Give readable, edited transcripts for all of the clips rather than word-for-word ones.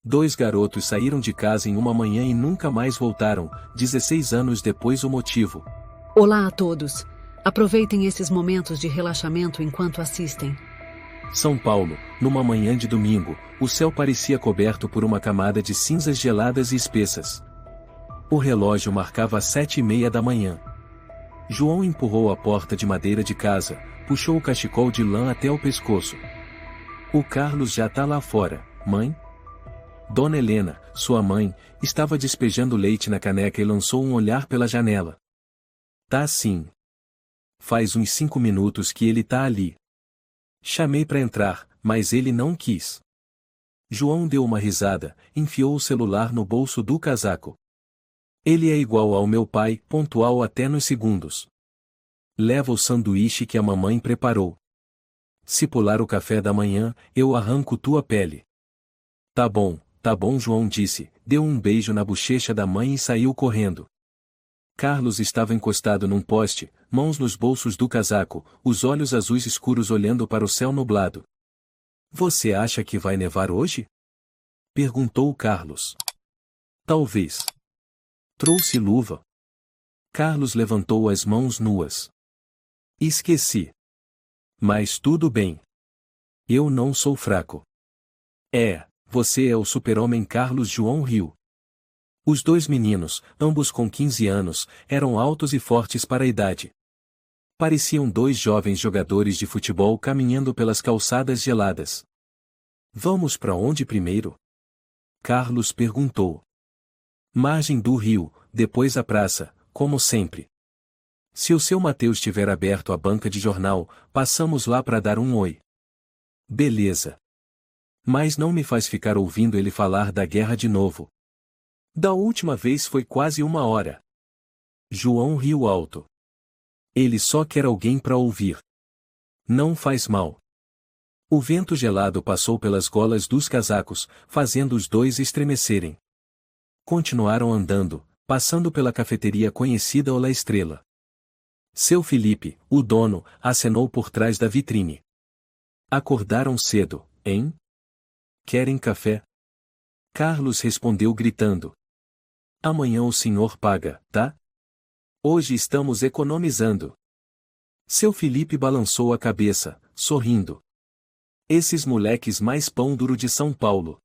Dois garotos saíram de casa em uma manhã e nunca mais voltaram, 16 anos depois. O motivo. Olá a todos. Aproveitem esses momentos de relaxamento enquanto assistem. São Paulo, numa manhã de domingo, o céu parecia coberto por uma camada de cinzas geladas e espessas. O relógio marcava as 7:30 da manhã. João empurrou a porta de madeira de casa, puxou o cachecol de lã até o pescoço. O Carlos já tá lá fora, mãe? Dona Helena, sua mãe, estava despejando leite na caneca e lançou um olhar pela janela. Tá sim. Faz uns 5 minutos que ele tá ali. Chamei para entrar, mas ele não quis. João deu uma risada, enfiou o celular no bolso do casaco. Ele é igual ao meu pai, pontual até nos segundos. Leva o sanduíche que a mamãe preparou. Se pular o café da manhã, eu arranco tua pele. Tá bom, João disse, deu um beijo na bochecha da mãe e saiu correndo. Carlos estava encostado num poste, mãos nos bolsos do casaco, os olhos azuis escuros olhando para o céu nublado. Você acha que vai nevar hoje? Perguntou Carlos. Talvez. Trouxe luva. Carlos levantou as mãos nuas. Esqueci. Mas tudo bem. Eu não sou fraco. Você é o super-homem. Carlos. João riu. Os dois meninos, ambos com 15 anos, eram altos e fortes para a idade. Pareciam dois jovens jogadores de futebol caminhando pelas calçadas geladas. Vamos para onde primeiro? Carlos perguntou. Margem do rio, depois a praça, como sempre. Se o seu Mateus tiver aberto a banca de jornal, passamos lá para dar um oi. Beleza. Mas não me faz ficar ouvindo ele falar da guerra de novo. Da última vez foi quase 1 hora. João riu alto. Ele só quer alguém para ouvir. Não faz mal. O vento gelado passou pelas golas dos casacos, fazendo os dois estremecerem. Continuaram andando, passando pela cafeteria conhecida La Estrela. Seu Felipe, o dono, acenou por trás da vitrine. Acordaram cedo, hein? Querem café? Carlos respondeu gritando. Amanhã o senhor paga, tá? Hoje estamos economizando. Seu Felipe balançou a cabeça, sorrindo. Esses moleques mais pão duro de São Paulo.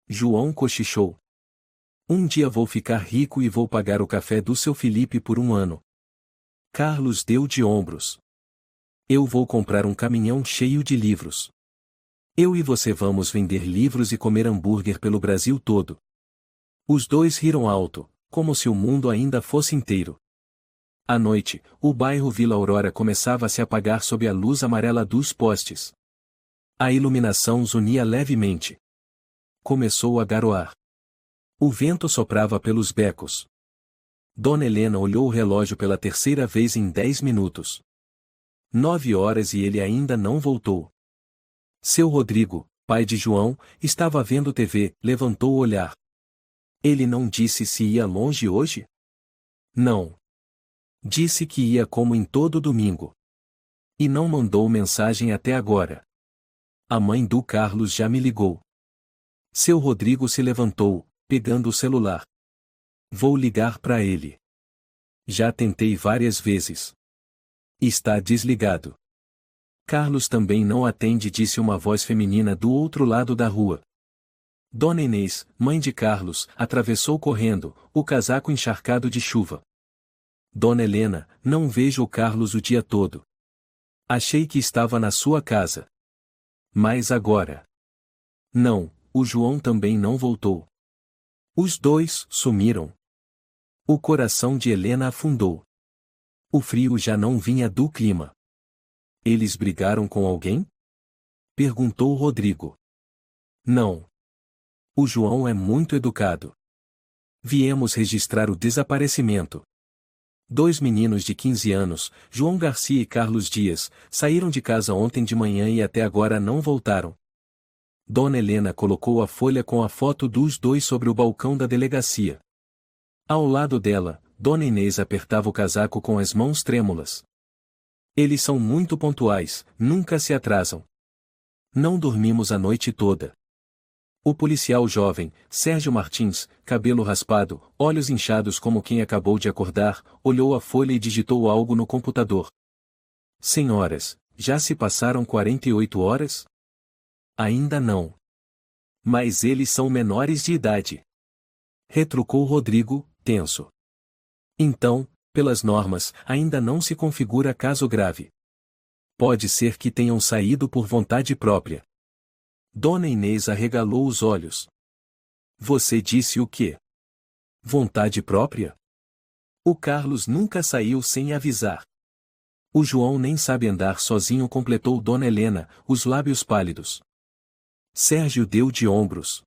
João cochichou. Um dia vou ficar rico e vou pagar o café do seu Felipe por 1 ano. Carlos deu de ombros. Eu vou comprar um caminhão cheio de livros. Eu e você vamos vender livros e comer hambúrguer pelo Brasil todo. Os dois riram alto, como se o mundo ainda fosse inteiro. À noite, o bairro Vila Aurora começava a se apagar sob a luz amarela dos postes. A iluminação zunia levemente. Começou a garoar. O vento soprava pelos becos. Dona Helena olhou o relógio pela terceira vez em 10 minutos. 9 horas e ele ainda não voltou. Seu Rodrigo, pai de João, estava vendo TV, levantou o olhar. Ele não disse se ia longe hoje? Não. Disse que ia como em todo domingo. E não mandou mensagem até agora. A mãe do Carlos já me ligou. Seu Rodrigo se levantou, pegando o celular. Vou ligar para ele. Já tentei várias vezes. Está desligado. Carlos também não atende, disse uma voz feminina do outro lado da rua. Dona Inês, mãe de Carlos, atravessou correndo, o casaco encharcado de chuva. Dona Helena, não vejo o Carlos o dia todo. Achei que estava na sua casa. Mas agora. Não, o João também não voltou. Os dois sumiram. O coração de Helena afundou. O frio já não vinha do clima. Eles brigaram com alguém? Perguntou Rodrigo. Não. O João é muito educado. Viemos registrar o desaparecimento. 2 meninos de 15 anos, João Garcia e Carlos Dias, saíram de casa ontem de manhã e até agora não voltaram. Dona Helena colocou a folha com a foto dos dois sobre o balcão da delegacia. Ao lado dela, Dona Inês apertava o casaco com as mãos trêmulas. Eles são muito pontuais, nunca se atrasam. Não dormimos a noite toda. O policial jovem, Sérgio Martins, cabelo raspado, olhos inchados como quem acabou de acordar, olhou a folha e digitou algo no computador. Senhoras, já se passaram 48 horas? Ainda não. Mas eles são menores de idade. Retrucou Rodrigo, tenso. Então, pelas normas, ainda não se configura caso grave. Pode ser que tenham saído por vontade própria. Dona Inês arregalou os olhos. Você disse o quê? Vontade própria? O Carlos nunca saiu sem avisar. O João nem sabe andar sozinho, completou Dona Helena, os lábios pálidos. Sérgio deu de ombros.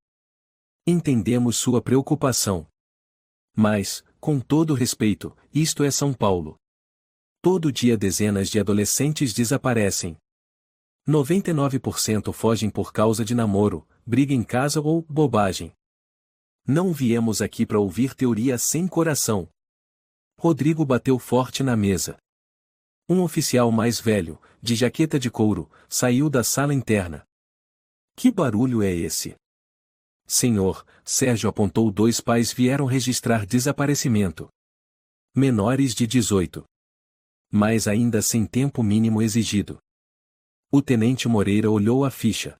Entendemos sua preocupação. Mas, com todo respeito, isto é São Paulo. Todo dia dezenas de adolescentes desaparecem. 99% fogem por causa de namoro, briga em casa ou bobagem. Não viemos aqui para ouvir teoria sem coração. Rodrigo bateu forte na mesa. Um oficial mais velho, de jaqueta de couro, saiu da sala interna. Que barulho é esse? Senhor, Sérgio apontou. 2 pais vieram registrar desaparecimento. Menores de 18. Mas ainda sem tempo mínimo exigido. O tenente Moreira olhou a ficha.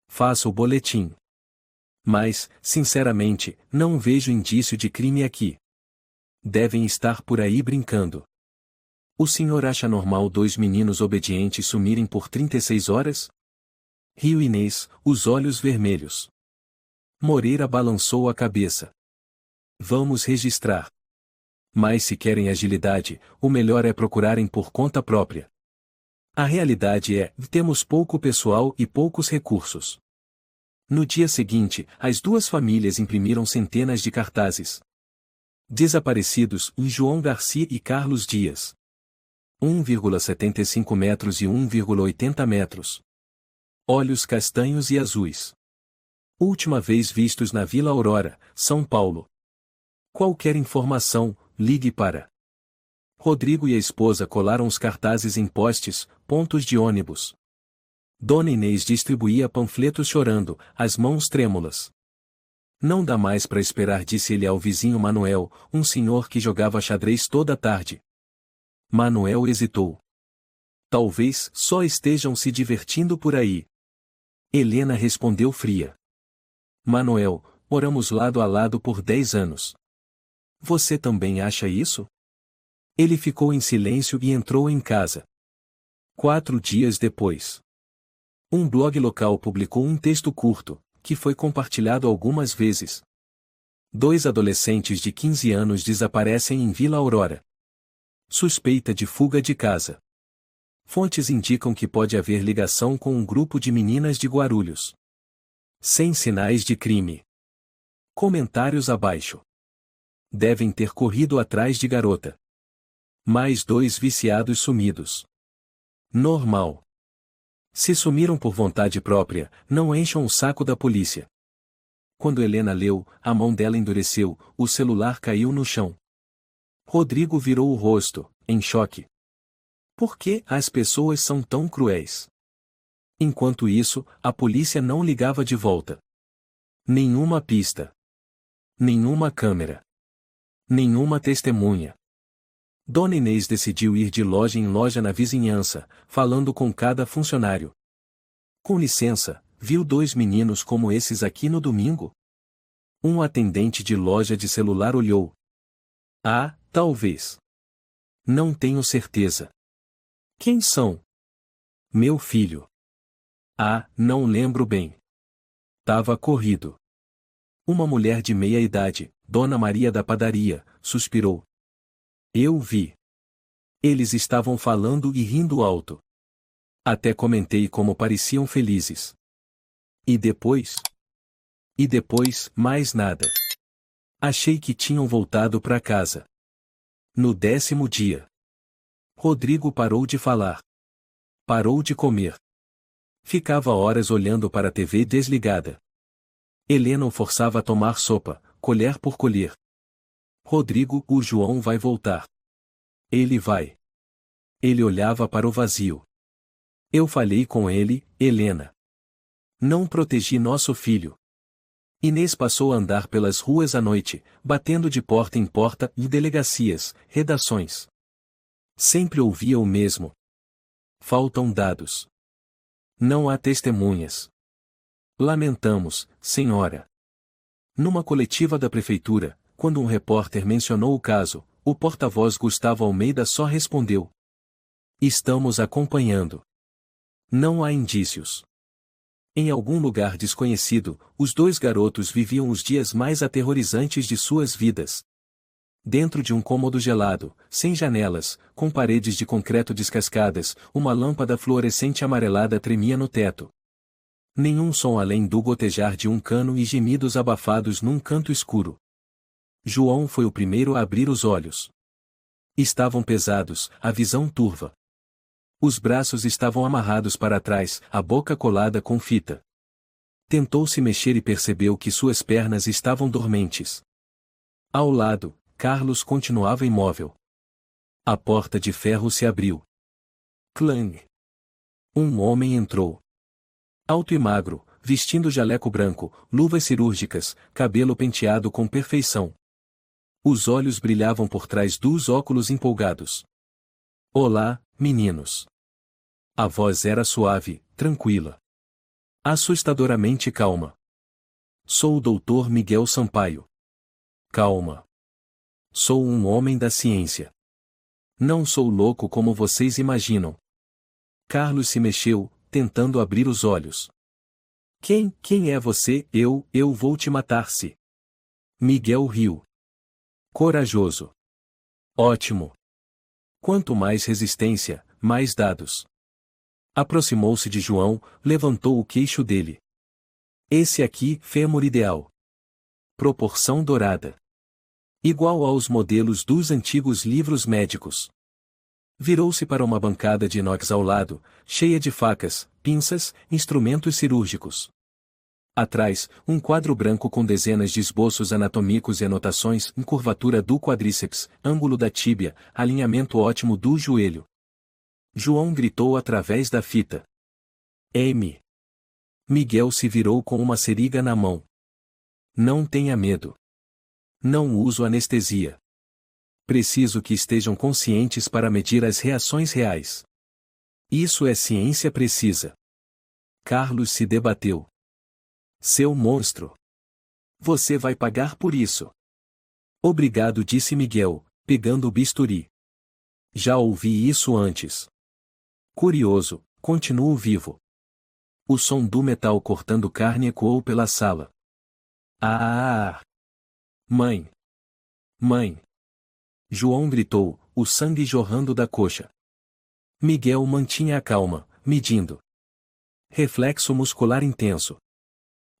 Faça o boletim. Mas, sinceramente, não vejo indício de crime aqui. Devem estar por aí brincando. O senhor acha normal 2 meninos obedientes sumirem por 36 horas? Riu Inês, os olhos vermelhos. Moreira balançou a cabeça. Vamos registrar. Mas se querem agilidade, o melhor é procurarem por conta própria. A realidade é, temos pouco pessoal e poucos recursos. No dia seguinte, as 2 famílias imprimiram centenas de cartazes. Desaparecidos, João Garcia e Carlos Dias. 1,75 metros e 1,80 metros. Olhos castanhos e azuis. Última vez vistos na Vila Aurora, São Paulo. Qualquer informação, ligue para. Rodrigo e a esposa colaram os cartazes em postes, pontos de ônibus. Dona Inês distribuía panfletos chorando, as mãos trêmulas. Não dá mais para esperar, disse ele ao vizinho Manuel, um senhor que jogava xadrez toda a tarde. Manuel hesitou. Talvez só estejam se divertindo por aí. Helena respondeu fria. Manuel, moramos lado a lado por 10 anos. Você também acha isso? Ele ficou em silêncio e entrou em casa. 4 dias depois. Um blog local publicou um texto curto, que foi compartilhado algumas vezes. 2 adolescentes de 15 anos desaparecem em Vila Aurora. Suspeita de fuga de casa. Fontes indicam que pode haver ligação com um grupo de meninas de Guarulhos. Sem sinais de crime. Comentários abaixo. Devem ter corrido atrás de garota. Mais 2 viciados sumidos. Normal. Se sumiram por vontade própria, não encham o saco da polícia. Quando Helena leu, a mão dela endureceu, o celular caiu no chão. Rodrigo virou o rosto, em choque. Por que as pessoas são tão cruéis? Enquanto isso, a polícia não ligava de volta. Nenhuma pista. Nenhuma câmera. Nenhuma testemunha. Dona Inês decidiu ir de loja em loja na vizinhança, falando com cada funcionário. Com licença, viu 2 meninos como esses aqui no domingo? Um atendente de loja de celular olhou. Ah, talvez. Não tenho certeza. Quem são? Meu filho. Ah, não lembro bem. Tava corrido. Uma mulher de meia idade, Dona Maria da padaria, suspirou. Eu vi. Eles estavam falando e rindo alto. Até comentei como pareciam felizes. E depois? E depois, mais nada. Achei que tinham voltado para casa. No 10º dia. Rodrigo parou de falar. Parou de comer. Ficava horas olhando para a TV desligada. Helena o forçava a tomar sopa, colher por colher. Rodrigo, o João vai voltar. Ele vai. Ele olhava para o vazio. Eu falei com ele, Helena. Não protegi nosso filho. Inês passou a andar pelas ruas à noite, batendo de porta em porta em delegacias, redações. Sempre ouvia o mesmo. Faltam dados. Não há testemunhas. Lamentamos, senhora. Numa coletiva da prefeitura, quando um repórter mencionou o caso, o porta-voz Gustavo Almeida só respondeu: estamos acompanhando. Não há indícios. Em algum lugar desconhecido, os dois garotos viviam os dias mais aterrorizantes de suas vidas. Dentro de um cômodo gelado, sem janelas, com paredes de concreto descascadas, uma lâmpada fluorescente amarelada tremia no teto. Nenhum som além do gotejar de um cano e gemidos abafados num canto escuro. João foi o primeiro a abrir os olhos. Estavam pesados, a visão turva. Os braços estavam amarrados para trás, a boca colada com fita. Tentou se mexer e percebeu que suas pernas estavam dormentes. Ao lado, Carlos continuava imóvel. A porta de ferro se abriu. Clang! Um homem entrou. Alto e magro, vestindo jaleco branco, luvas cirúrgicas, cabelo penteado com perfeição. Os olhos brilhavam por trás dos óculos empolgados. Olá, meninos. A voz era suave, tranquila. Assustadoramente calma. Sou o Dr. Miguel Sampaio. Calma. Sou um homem da ciência. Não sou louco como vocês imaginam. Carlos se mexeu, tentando abrir os olhos. Quem é você? Eu vou te matar-se. Miguel riu. Corajoso. Ótimo. Quanto mais resistência, mais dados. Aproximou-se de João, levantou o queixo dele. Esse aqui, fêmur ideal. Proporção dourada. Igual aos modelos dos antigos livros médicos. Virou-se para uma bancada de inox ao lado, cheia de facas, pinças, instrumentos cirúrgicos. Atrás, um quadro branco com dezenas de esboços anatômicos e anotações em curvatura do quadríceps, ângulo da tíbia, alinhamento ótimo do joelho. João gritou através da fita. M. Miguel se virou com uma seringa na mão. Não tenha medo. Não uso anestesia. Preciso que estejam conscientes para medir as reações reais. Isso é ciência precisa. Carlos se debateu. Seu monstro. Você vai pagar por isso. Obrigado, disse Miguel, pegando o bisturi. Já ouvi isso antes. Curioso, continuo vivo. O som do metal cortando carne ecoou pela sala. Ah! Mãe! Mãe! João gritou, o sangue jorrando da coxa. Miguel mantinha a calma, medindo. Reflexo muscular intenso.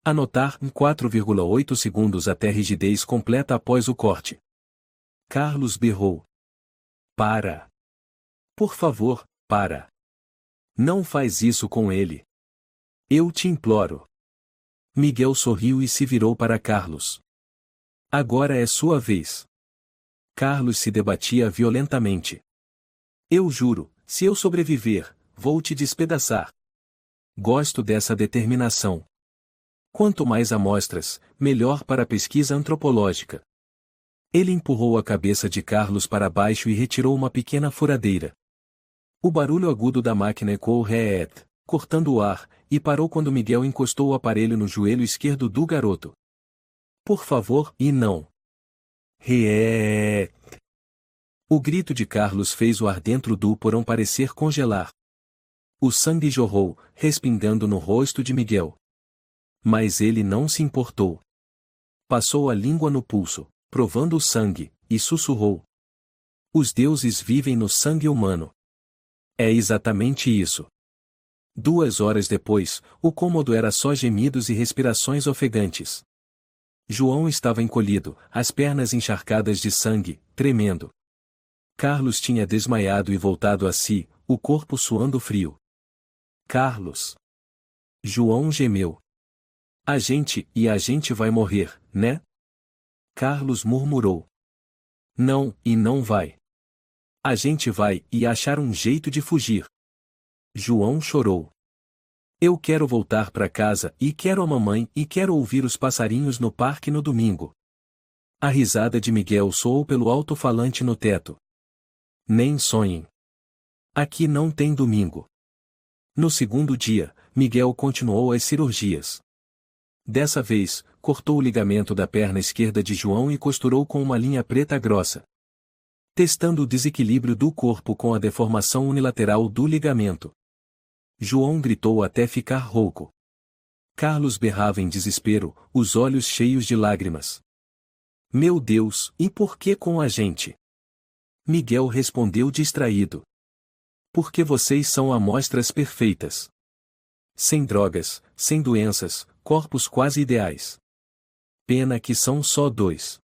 Anotar em 4,8 segundos até rigidez completa após o corte. Carlos berrou. Para! Por favor, para! Não faz isso com ele. Eu te imploro. Miguel sorriu e se virou para Carlos. Agora é sua vez. Carlos se debatia violentamente. Eu juro, se eu sobreviver, vou te despedaçar. Gosto dessa determinação. Quanto mais amostras, melhor para a pesquisa antropológica. Ele empurrou a cabeça de Carlos para baixo e retirou uma pequena furadeira. O barulho agudo da máquina ecoou reet, cortando o ar, e parou quando Miguel encostou o aparelho no joelho esquerdo do garoto. Por favor, e não. Reet. O grito de Carlos fez o ar dentro do porão parecer congelar. O sangue jorrou, respingando no rosto de Miguel. Mas ele não se importou. Passou a língua no pulso, provando o sangue, e sussurrou. Os deuses vivem no sangue humano. É exatamente isso. 2 horas depois, o cômodo era só gemidos e respirações ofegantes. João estava encolhido, as pernas encharcadas de sangue, tremendo. Carlos tinha desmaiado e voltado a si, o corpo suando frio. Carlos! João gemeu. A gente vai morrer, né? Carlos murmurou. Não, e não vai. A gente vai achar um jeito de fugir. João chorou. Eu quero voltar para casa e quero a mamãe e quero ouvir os passarinhos no parque no domingo. A risada de Miguel soou pelo alto-falante no teto. Nem sonhem. Aqui não tem domingo. No segundo dia, Miguel continuou as cirurgias. Dessa vez, cortou o ligamento da perna esquerda de João e costurou com uma linha preta grossa. Testando o desequilíbrio do corpo com a deformação unilateral do ligamento. João gritou até ficar rouco. Carlos berrava em desespero, os olhos cheios de lágrimas. Meu Deus, e por que com a gente? Miguel respondeu distraído. Porque vocês são amostras perfeitas. Sem drogas, sem doenças, corpos quase ideais. Pena que são só 2.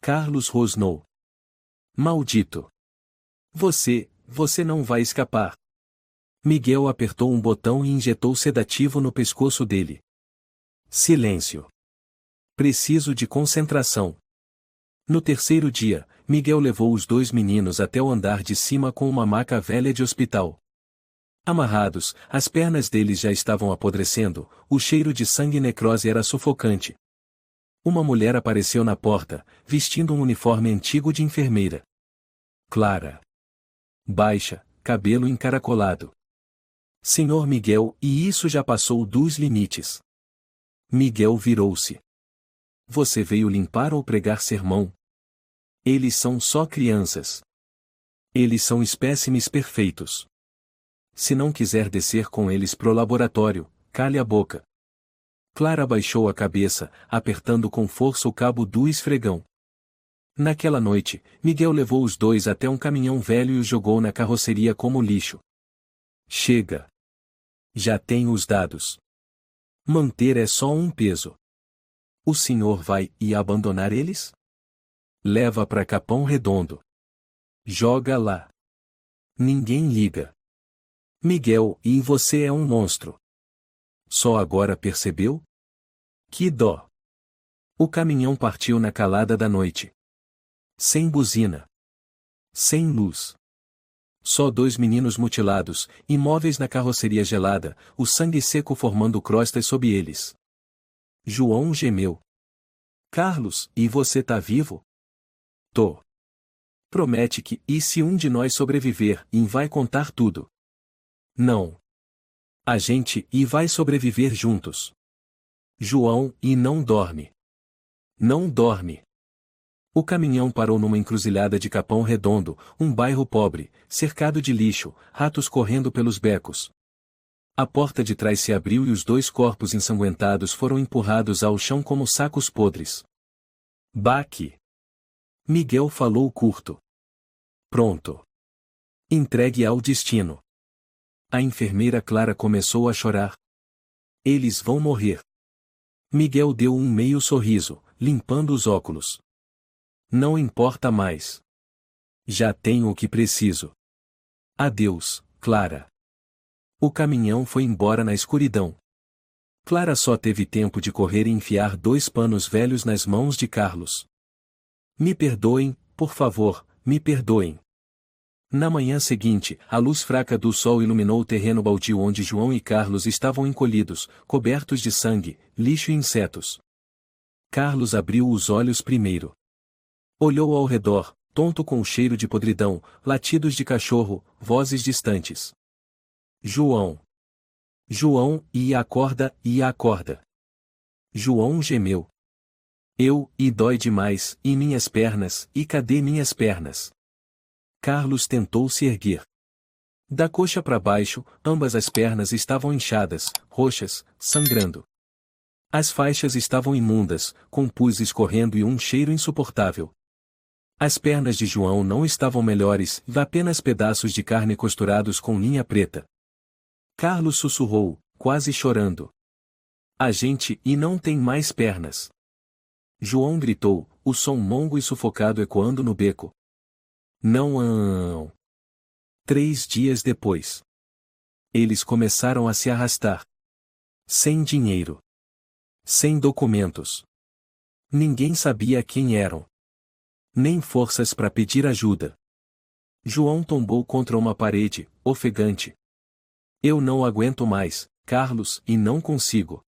Carlos rosnou. Maldito. Você não vai escapar. Miguel apertou um botão e injetou sedativo no pescoço dele. Silêncio. Preciso de concentração. No terceiro dia, Miguel levou os 2 meninos até o andar de cima com uma maca velha de hospital. Amarrados, as pernas deles já estavam apodrecendo, o cheiro de sangue e necrose era sufocante. Uma mulher apareceu na porta, vestindo um uniforme antigo de enfermeira. Clara. Baixa, cabelo encaracolado. Senhor Miguel, e isso já passou dos limites. Miguel virou-se. Você veio limpar ou pregar sermão? Eles são só crianças. Eles são espécimes perfeitos. Se não quiser descer com eles pro laboratório, cale a boca. Clara baixou a cabeça, apertando com força o cabo do esfregão. Naquela noite, Miguel levou os 2 até um caminhão velho e os jogou na carroceria como lixo. Chega. Já tenho os dados. Manter é só um peso. O senhor vai e abandonar eles? Leva para Capão Redondo. Joga lá. Ninguém liga. Miguel, e você é um monstro. Só agora percebeu? Que dó. O caminhão partiu na calada da noite. Sem buzina. Sem luz. Só 2 meninos mutilados, imóveis na carroceria gelada, o sangue seco formando crostas sob eles. João gemeu. Carlos, e você tá vivo? Tô. Promete que, e se um de nós sobreviver, vai contar tudo. Não. A gente, vai sobreviver juntos. João, e não dorme. Não dorme. O caminhão parou numa encruzilhada de Capão Redondo, um bairro pobre, cercado de lixo, ratos correndo pelos becos. A porta de trás se abriu e os 2 corpos ensanguentados foram empurrados ao chão como sacos podres. Baque. Miguel falou curto. Pronto. Entregue ao destino. A enfermeira Clara começou a chorar. Eles vão morrer. Miguel deu um meio sorriso, limpando os óculos. Não importa mais. Já tenho o que preciso. Adeus, Clara. O caminhão foi embora na escuridão. Clara só teve tempo de correr e enfiar 2 panos velhos nas mãos de Carlos. Me perdoem, por favor, me perdoem. Na manhã seguinte, a luz fraca do sol iluminou o terreno baldio onde João e Carlos estavam encolhidos, cobertos de sangue, lixo e insetos. Carlos abriu os olhos primeiro. Olhou ao redor, tonto com o cheiro de podridão, latidos de cachorro, vozes distantes. João. João, e acorda, e acorda. João gemeu. E dói demais, e minhas pernas, e cadê minhas pernas? Carlos tentou se erguer. Da coxa para baixo, ambas as pernas estavam inchadas, roxas, sangrando. As faixas estavam imundas, com pus escorrendo e um cheiro insuportável. As pernas de João não estavam melhores, apenas pedaços de carne costurados com linha preta. Carlos sussurrou, quase chorando. A gente não tem mais pernas. João gritou, o som mongo e sufocado ecoando no beco. Não. 3 dias depois. Eles começaram a se arrastar. Sem dinheiro. Sem documentos. Ninguém sabia quem eram. Nem forças para pedir ajuda. João tombou contra uma parede, ofegante. Eu não aguento mais, Carlos, e não consigo.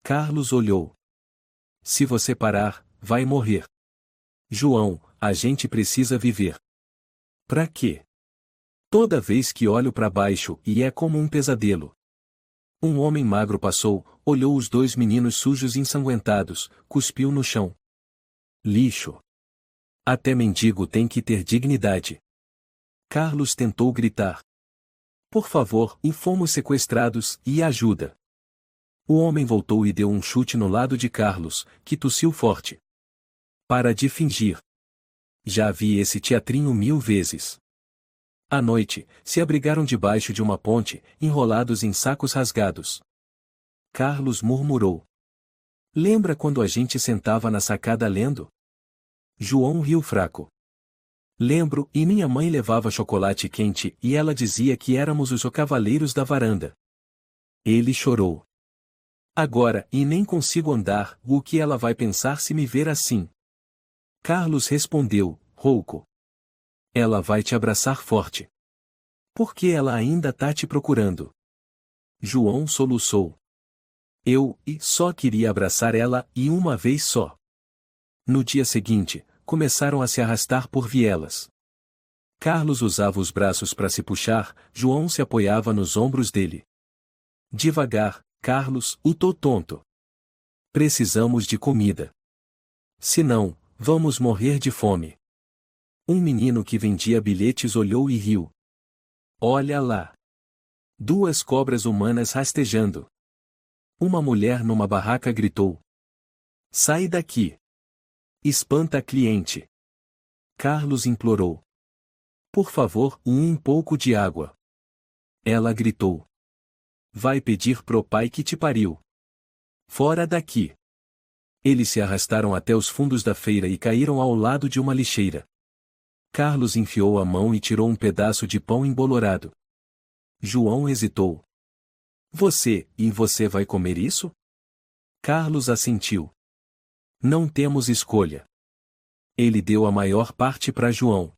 Carlos olhou. Se você parar, vai morrer. João, a gente precisa viver. Pra quê? Toda vez que olho para baixo e é como um pesadelo. Um homem magro passou, olhou os dois meninos sujos e ensanguentados, cuspiu no chão. Lixo. Até mendigo tem que ter dignidade. Carlos tentou gritar. Por favor, e fomos sequestrados, e ajuda. O homem voltou e deu um chute no lado de Carlos, que tossiu forte. Para de fingir. Já vi esse teatrinho 1000 vezes. À noite, se abrigaram debaixo de uma ponte, enrolados em sacos rasgados. Carlos murmurou. Lembra quando a gente sentava na sacada lendo? João riu fraco. Lembro, e minha mãe levava chocolate quente e ela dizia que éramos os cavaleiros da varanda. Ele chorou. Agora, e nem consigo andar, o que ela vai pensar se me ver assim? Carlos respondeu, rouco. Ela vai te abraçar forte. Porque ela ainda tá te procurando. João soluçou. Eu, só queria abraçar ela, e uma vez só. No dia seguinte, começaram a se arrastar por vielas. Carlos usava os braços para se puxar, João se apoiava nos ombros dele. Devagar, Carlos, tô tonto. Precisamos de comida. Senão, vamos morrer de fome. Um menino que vendia bilhetes olhou e riu. Olha lá. 2 cobras humanas rastejando. Uma mulher numa barraca gritou. Sai daqui. Espanta a cliente. Carlos implorou. Por favor, um pouco de água. Ela gritou. Vai pedir pro pai que te pariu. Fora daqui. Eles se arrastaram até os fundos da feira e caíram ao lado de uma lixeira. Carlos enfiou a mão e tirou um pedaço de pão embolorado. João hesitou. Você vai comer isso? Carlos assentiu. Não temos escolha. Ele deu a maior parte para João.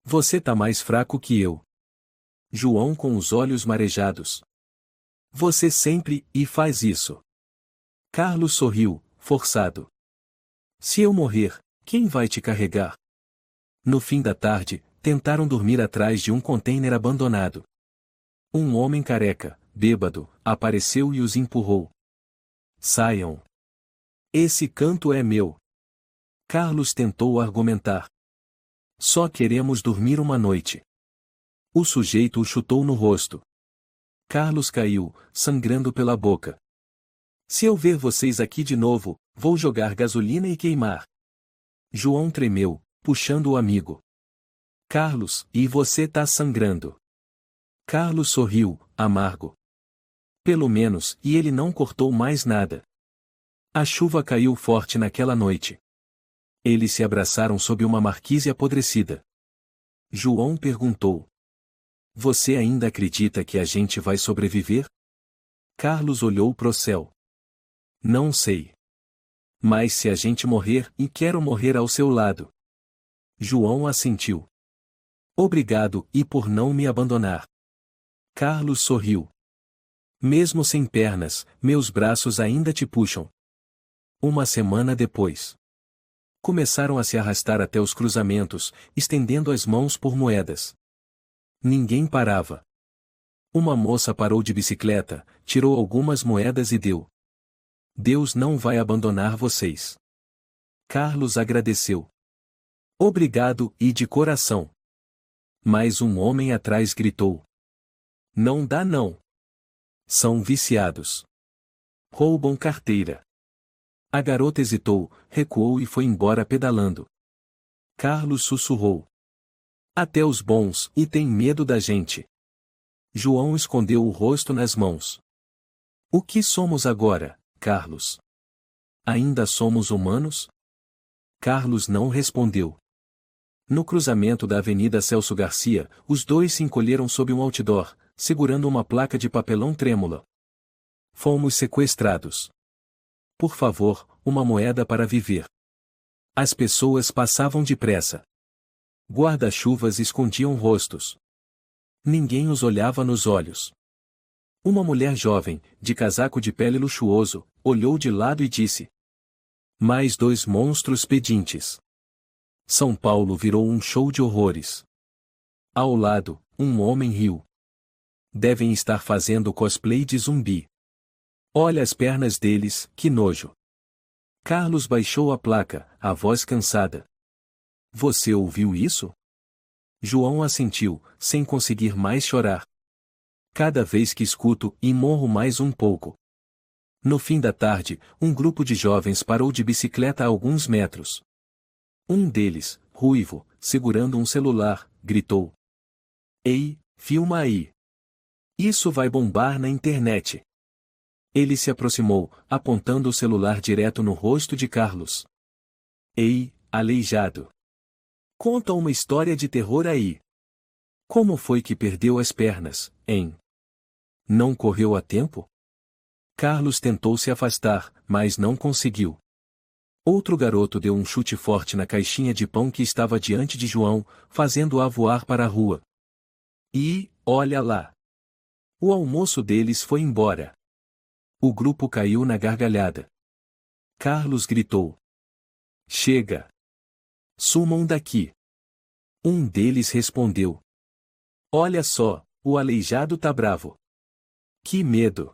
Você tá mais fraco que eu. João com os olhos marejados. Você sempre faz isso. Carlos sorriu, forçado. Se eu morrer, quem vai te carregar? No fim da tarde, tentaram dormir atrás de um container abandonado. Um homem careca, bêbado, apareceu e os empurrou. Saiam. Esse canto é meu. Carlos tentou argumentar. Só queremos dormir uma noite. O sujeito o chutou no rosto. Carlos caiu, sangrando pela boca. Se eu ver vocês aqui de novo, vou jogar gasolina e queimar. João tremeu, puxando o amigo. Carlos, e você tá sangrando. Carlos sorriu, amargo. Pelo menos, ele não cortou mais nada. A chuva caiu forte naquela noite. Eles se abraçaram sob uma marquise apodrecida. João perguntou. Você ainda acredita que a gente vai sobreviver? Carlos olhou pro céu. Não sei. Mas se a gente morrer, quero morrer ao seu lado. João assentiu. Obrigado, por não me abandonar. Carlos sorriu. Mesmo sem pernas, meus braços ainda te puxam. Uma semana depois. Começaram a se arrastar até os cruzamentos, estendendo as mãos por moedas. Ninguém parava. Uma moça parou de bicicleta, tirou algumas moedas e deu. Deus não vai abandonar vocês. Carlos agradeceu. Obrigado, de coração. Mas um homem atrás gritou. Não dá não. São viciados. Roubam carteira. A garota hesitou, recuou e foi embora pedalando. Carlos sussurrou. Até os bons têm medo da gente. João escondeu o rosto nas mãos. O que somos agora, Carlos? Ainda somos humanos? Carlos não respondeu. No cruzamento da Avenida Celso Garcia, os dois se encolheram sob um outdoor, segurando uma placa de papelão trêmula. Fomos sequestrados. Por favor, uma moeda para viver. As pessoas passavam depressa. Guarda-chuvas escondiam rostos. Ninguém os olhava nos olhos. Uma mulher jovem, de casaco de pele luxuoso, olhou de lado e disse: mais 2 monstros pedintes. São Paulo virou um show de horrores. Ao lado, um homem riu. Devem estar fazendo cosplay de zumbi. Olha as pernas deles, que nojo. Carlos baixou a placa, a voz cansada. Você ouviu isso? João assentiu, sem conseguir mais chorar. Cada vez que escuto, e morro mais um pouco. No fim da tarde, um grupo de jovens parou de bicicleta a alguns metros. Um deles, ruivo, segurando um celular, gritou: Ei, filma aí! Isso vai bombar na internet! Ele se aproximou, apontando o celular direto no rosto de Carlos. Ei, aleijado! Conta uma história de terror aí! Como foi que perdeu as pernas, hein? Não correu a tempo? Carlos tentou se afastar, mas não conseguiu. Outro garoto deu um chute forte na caixinha de pão que estava diante de João, fazendo-a voar para a rua. E, olha lá! O almoço deles foi embora. O grupo caiu na gargalhada. Carlos gritou: Chega! Sumam daqui! Um deles respondeu: Olha só, o aleijado tá bravo. Que medo!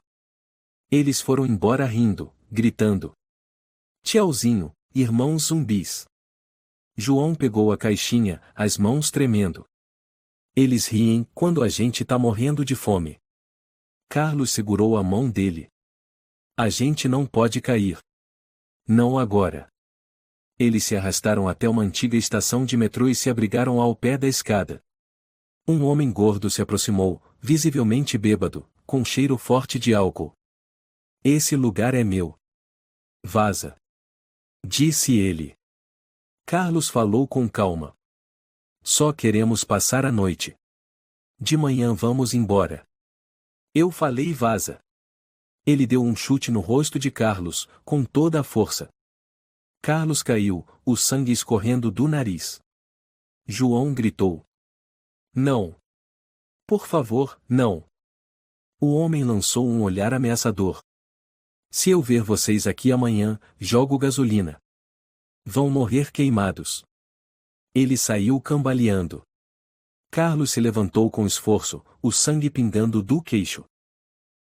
Eles foram embora rindo, gritando: Tchauzinho, irmãos zumbis. João pegou a caixinha, as mãos tremendo. Eles riem quando a gente tá morrendo de fome. Carlos segurou a mão dele. A gente não pode cair. Não agora. Eles se arrastaram até uma antiga estação de metrô e se abrigaram ao pé da escada. Um homem gordo se aproximou, visivelmente bêbado, com cheiro forte de álcool. Esse lugar é meu. Vaza. Disse ele. Carlos falou com calma. Só queremos passar a noite. De manhã vamos embora. Eu falei vaza. Ele deu um chute no rosto de Carlos, com toda a força. Carlos caiu, o sangue escorrendo do nariz. João gritou: Não. Por favor, não. O homem lançou um olhar ameaçador. Se eu ver vocês aqui amanhã, jogo gasolina. Vão morrer queimados. Ele saiu cambaleando. Carlos se levantou com esforço, o sangue pingando do queixo.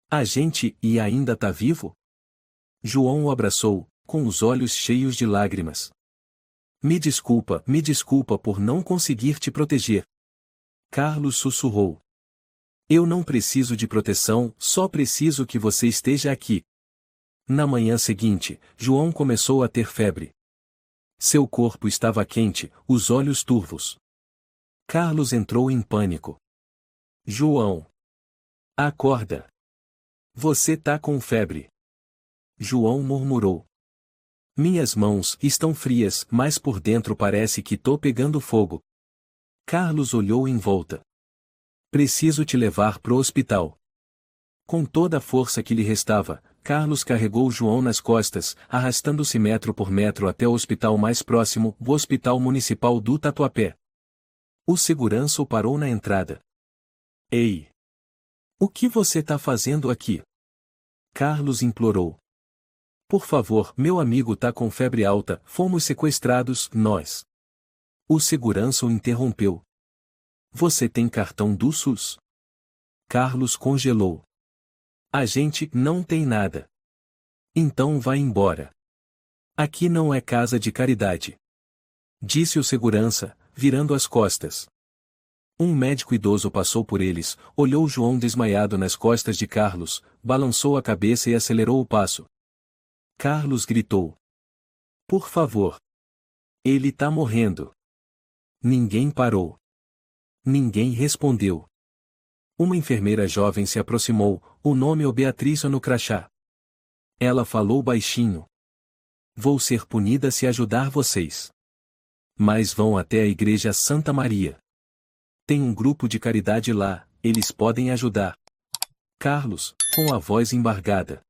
A gente e ainda tá vivo? João o abraçou, com os olhos cheios de lágrimas. Me desculpa por não conseguir te proteger. Carlos sussurrou. Eu não preciso de proteção, só preciso que você esteja aqui. Na manhã seguinte, João começou a ter febre. Seu corpo estava quente, os olhos turvos. Carlos entrou em pânico. João! Acorda! Você tá com febre. João murmurou. Minhas mãos estão frias, mas por dentro parece que tô pegando fogo. Carlos olhou em volta. Preciso te levar pro hospital. Com toda a força que lhe restava, Carlos carregou João nas costas, arrastando-se metro por metro até o hospital mais próximo, o Hospital Municipal do Tatuapé. O segurança o parou na entrada. Ei! O que você tá fazendo aqui? Carlos implorou. Por favor, meu amigo tá com febre alta, fomos sequestrados, nós. O segurança o interrompeu. Você tem cartão do SUS? Carlos congelou. A gente não tem nada. Então vá embora. Aqui não é casa de caridade. Disse o segurança, virando as costas. Um médico idoso passou por eles, olhou João desmaiado nas costas de Carlos, balançou a cabeça e acelerou o passo. Carlos gritou. Por favor. Ele tá morrendo. Ninguém parou. Ninguém respondeu. Uma enfermeira jovem se aproximou, o nome é Beatriz no crachá. Ela falou baixinho. Vou ser punida se ajudar vocês. Mas vão até a igreja Santa Maria. Tem um grupo de caridade lá, eles podem ajudar. Carlos, com a voz embargada.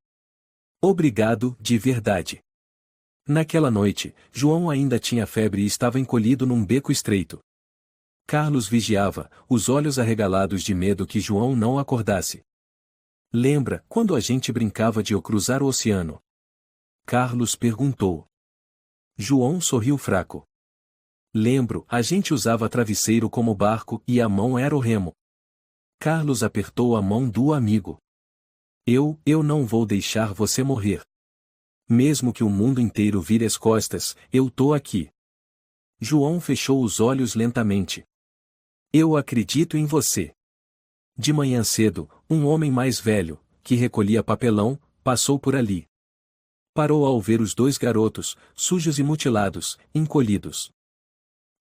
Obrigado, de verdade. Naquela noite, João ainda tinha febre e estava encolhido num beco estreito. Carlos vigiava, os olhos arregalados de medo que João não acordasse. Lembra, quando a gente brincava de eu cruzar o oceano? Carlos perguntou. João sorriu fraco. Lembro, a gente usava travesseiro como barco e a mão era o remo. Carlos apertou a mão do amigo. Eu não vou deixar você morrer. Mesmo que o mundo inteiro vire as costas, eu tô aqui. João fechou os olhos lentamente. Eu acredito em você. De manhã cedo, um homem mais velho, que recolhia papelão, passou por ali. Parou ao ver os dois garotos, sujos e mutilados, encolhidos.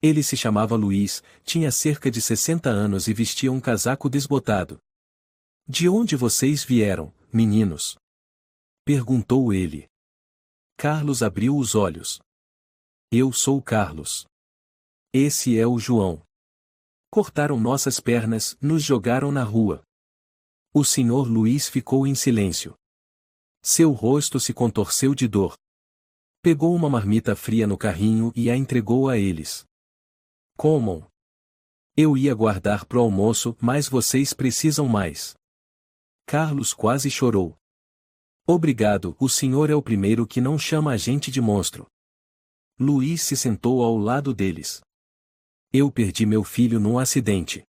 Ele se chamava Luiz, tinha cerca de 60 anos e vestia um casaco desbotado. De onde vocês vieram, meninos? Perguntou ele. Carlos abriu os olhos. Eu sou Carlos. Esse é o João. Cortaram nossas pernas, nos jogaram na rua. O senhor Luiz ficou em silêncio. Seu rosto se contorceu de dor. Pegou uma marmita fria no carrinho e a entregou a eles. Comam. Eu ia guardar pro almoço, mas vocês precisam mais. Carlos quase chorou. Obrigado, o senhor é o primeiro que não chama a gente de monstro. Luiz se sentou ao lado deles. Eu perdi meu filho num acidente.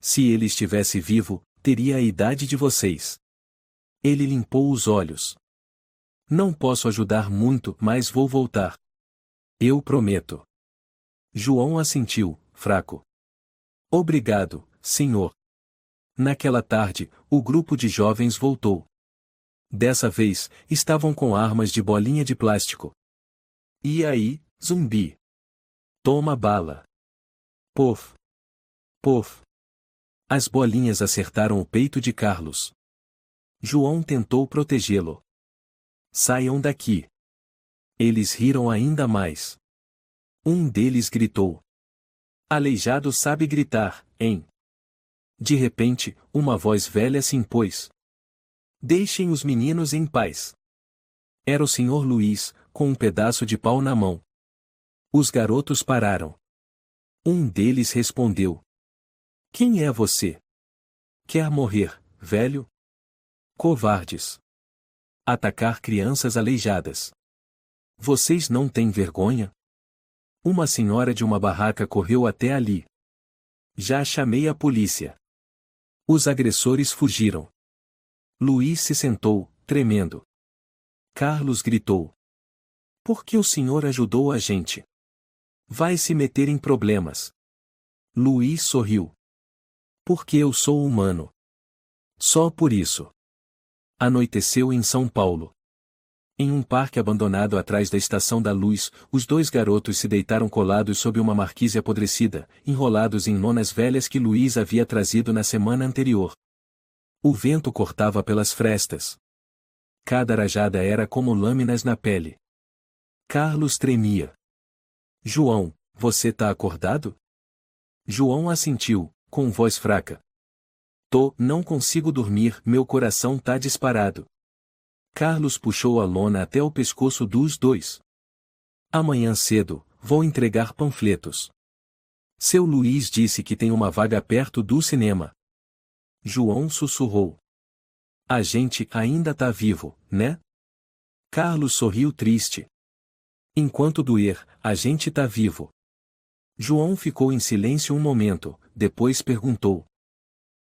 Se ele estivesse vivo, teria a idade de vocês. Ele limpou os olhos. Não posso ajudar muito, mas vou voltar. Eu prometo. João assentiu, fraco. Obrigado, senhor. Naquela tarde, o grupo de jovens voltou. Dessa vez, estavam com armas de bolinha de plástico. E aí, zumbi? Toma bala. Pof. Pof. As bolinhas acertaram o peito de Carlos. João tentou protegê-lo. Saiam daqui. Eles riram ainda mais. Um deles gritou. Aleijado sabe gritar, hein? De repente, uma voz velha se impôs. Deixem os meninos em paz. Era o senhor Luiz, com um pedaço de pau na mão. Os garotos pararam. Um deles respondeu. Quem é você? Quer morrer, velho? Covardes. Atacar crianças aleijadas. Vocês não têm vergonha? Uma senhora de uma barraca correu até ali. Já chamei a polícia. Os agressores fugiram. Luiz se sentou, tremendo. Carlos gritou. Por que o senhor ajudou a gente? Vai se meter em problemas. Luiz sorriu. Porque eu sou humano. Só por isso. Anoiteceu em São Paulo. Em um parque abandonado atrás da Estação da Luz, os dois garotos se deitaram colados sob uma marquise apodrecida, enrolados em lonas velhas que Luiz havia trazido na semana anterior. O vento cortava pelas frestas. Cada rajada era como lâminas na pele. Carlos tremia. João, você tá acordado? João assentiu, com voz fraca. Não consigo dormir, meu coração tá disparado. Carlos puxou a lona até o pescoço dos dois. Amanhã cedo, vou entregar panfletos. Seu Luiz disse que tem uma vaga perto do cinema. João sussurrou. A gente ainda tá vivo, né? Carlos sorriu triste. Enquanto doer, a gente tá vivo. João ficou em silêncio um momento, depois perguntou.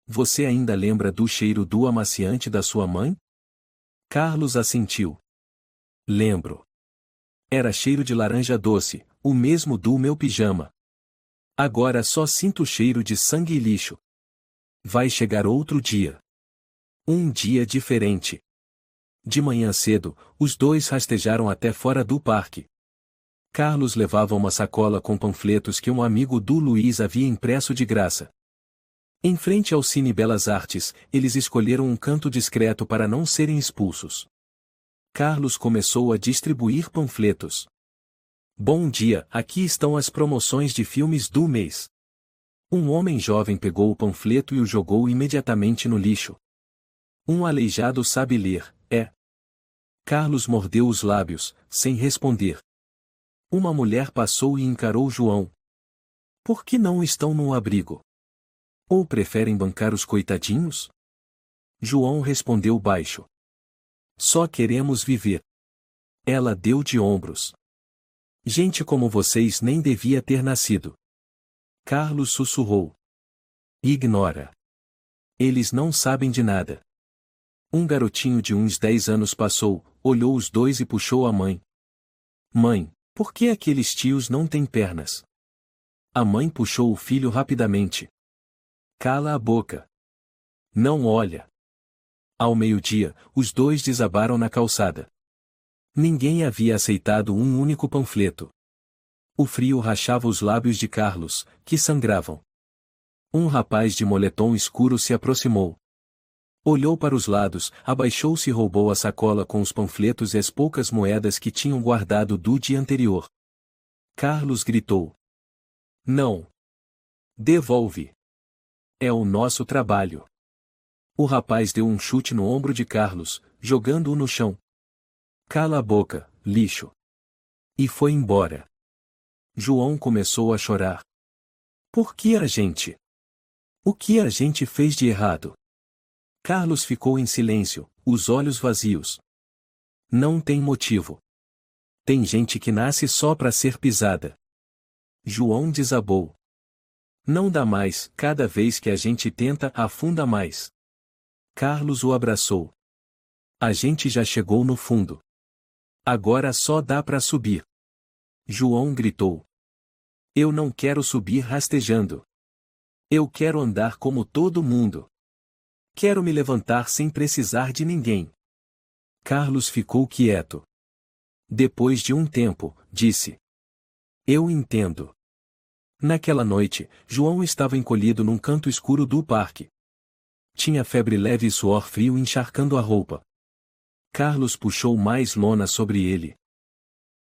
Você ainda lembra do cheiro do amaciante da sua mãe? Carlos assentiu. Lembro. Era cheiro de laranja doce, o mesmo do meu pijama. Agora só sinto o cheiro de sangue e lixo. Vai chegar outro dia. Um dia diferente. De manhã cedo, os dois rastejaram até fora do parque. Carlos levava uma sacola com panfletos que um amigo do Luiz havia impresso de graça. Em frente ao Cine Belas Artes, eles escolheram um canto discreto para não serem expulsos. Carlos começou a distribuir panfletos. Bom dia, aqui estão as promoções de filmes do mês. Um homem jovem pegou o panfleto e o jogou imediatamente no lixo. Um aleijado sabe ler, é. Carlos mordeu os lábios, sem responder. Uma mulher passou e encarou João. Por que não estão no abrigo? Ou preferem bancar os coitadinhos? João respondeu baixo. Só queremos viver. Ela deu de ombros. Gente como vocês nem devia ter nascido. Carlos sussurrou. Ignora. Eles não sabem de nada. Um garotinho de uns 10 anos passou, olhou os dois e puxou a mãe. Mãe, por que aqueles tios não têm pernas? A mãe puxou o filho rapidamente. Cala a boca. Não olha. Ao meio-dia, os dois desabaram na calçada. Ninguém havia aceitado um único panfleto. O frio rachava os lábios de Carlos, que sangravam. Um rapaz de moletom escuro se aproximou. Olhou para os lados, abaixou-se e roubou a sacola com os panfletos e as poucas moedas que tinham guardado do dia anterior. Carlos gritou. Não. Devolve. É o nosso trabalho. O rapaz deu um chute no ombro de Carlos, jogando-o no chão. Cala a boca, lixo. E foi embora. João começou a chorar. Por que a gente? O que a gente fez de errado? Carlos ficou em silêncio, os olhos vazios. Não tem motivo. Tem gente que nasce só para ser pisada. João desabou. Não dá mais, cada vez que a gente tenta, afunda mais. Carlos o abraçou. A gente já chegou no fundo. Agora só dá para subir. João gritou. Eu não quero subir rastejando. Eu quero andar como todo mundo. Quero me levantar sem precisar de ninguém. Carlos ficou quieto. Depois de um tempo, disse. Eu entendo. Naquela noite, João estava encolhido num canto escuro do parque. Tinha febre leve e suor frio encharcando a roupa. Carlos puxou mais lona sobre ele.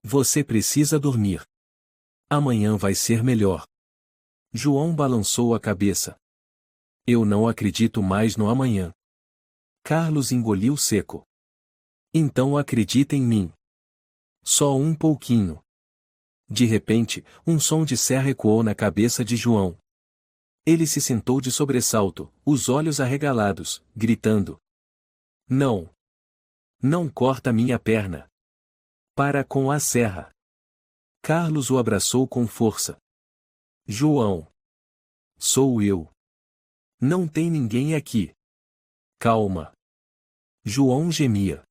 Você precisa dormir. Amanhã vai ser melhor. João balançou a cabeça. Eu não acredito mais no amanhã. Carlos engoliu seco. Então acredita em mim. Só um pouquinho. De repente, um som de serra ecoou na cabeça de João. Ele se sentou de sobressalto, os olhos arregalados, gritando. Não! Não corta minha perna! Para com a serra! Carlos o abraçou com força. João! Sou eu! Não tem ninguém aqui! Calma! João gemia.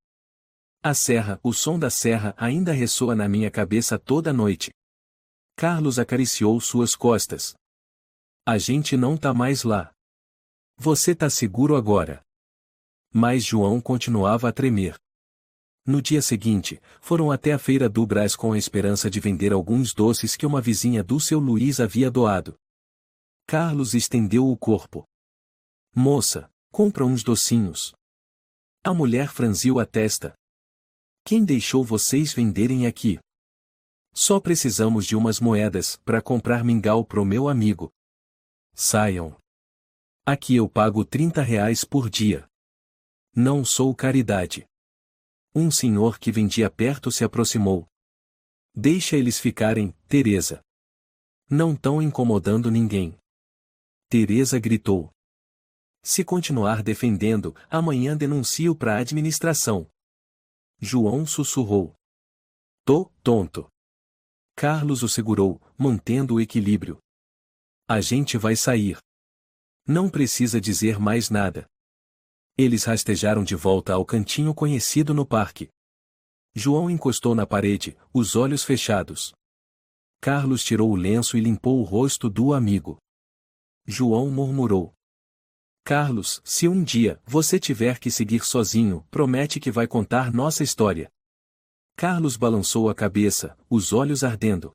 A serra, o som da serra ainda ressoa na minha cabeça toda noite. Carlos acariciou suas costas. A gente não tá mais lá. Você tá seguro agora. Mas João continuava a tremer. No dia seguinte, foram até a feira do Brás com a esperança de vender alguns doces que uma vizinha do seu Luiz havia doado. Carlos estendeu o corpo. Moça, compra uns docinhos. A mulher franziu a testa. Quem deixou vocês venderem aqui? Só precisamos de umas moedas para comprar mingau pro meu amigo. Saiam. Aqui eu pago R$ 30 por dia. Não sou caridade. Um senhor que vendia perto se aproximou. Deixa eles ficarem, Teresa. Não tão incomodando ninguém. Teresa gritou. Se continuar defendendo, amanhã denuncio para a administração. João sussurrou. Tô tonto. Carlos o segurou, mantendo o equilíbrio. A gente vai sair. Não precisa dizer mais nada. Eles rastejaram de volta ao cantinho conhecido no parque. João encostou na parede, os olhos fechados. Carlos tirou o lenço e limpou o rosto do amigo. João murmurou. Carlos, se um dia você tiver que seguir sozinho, promete que vai contar nossa história. Carlos balançou a cabeça, os olhos ardendo.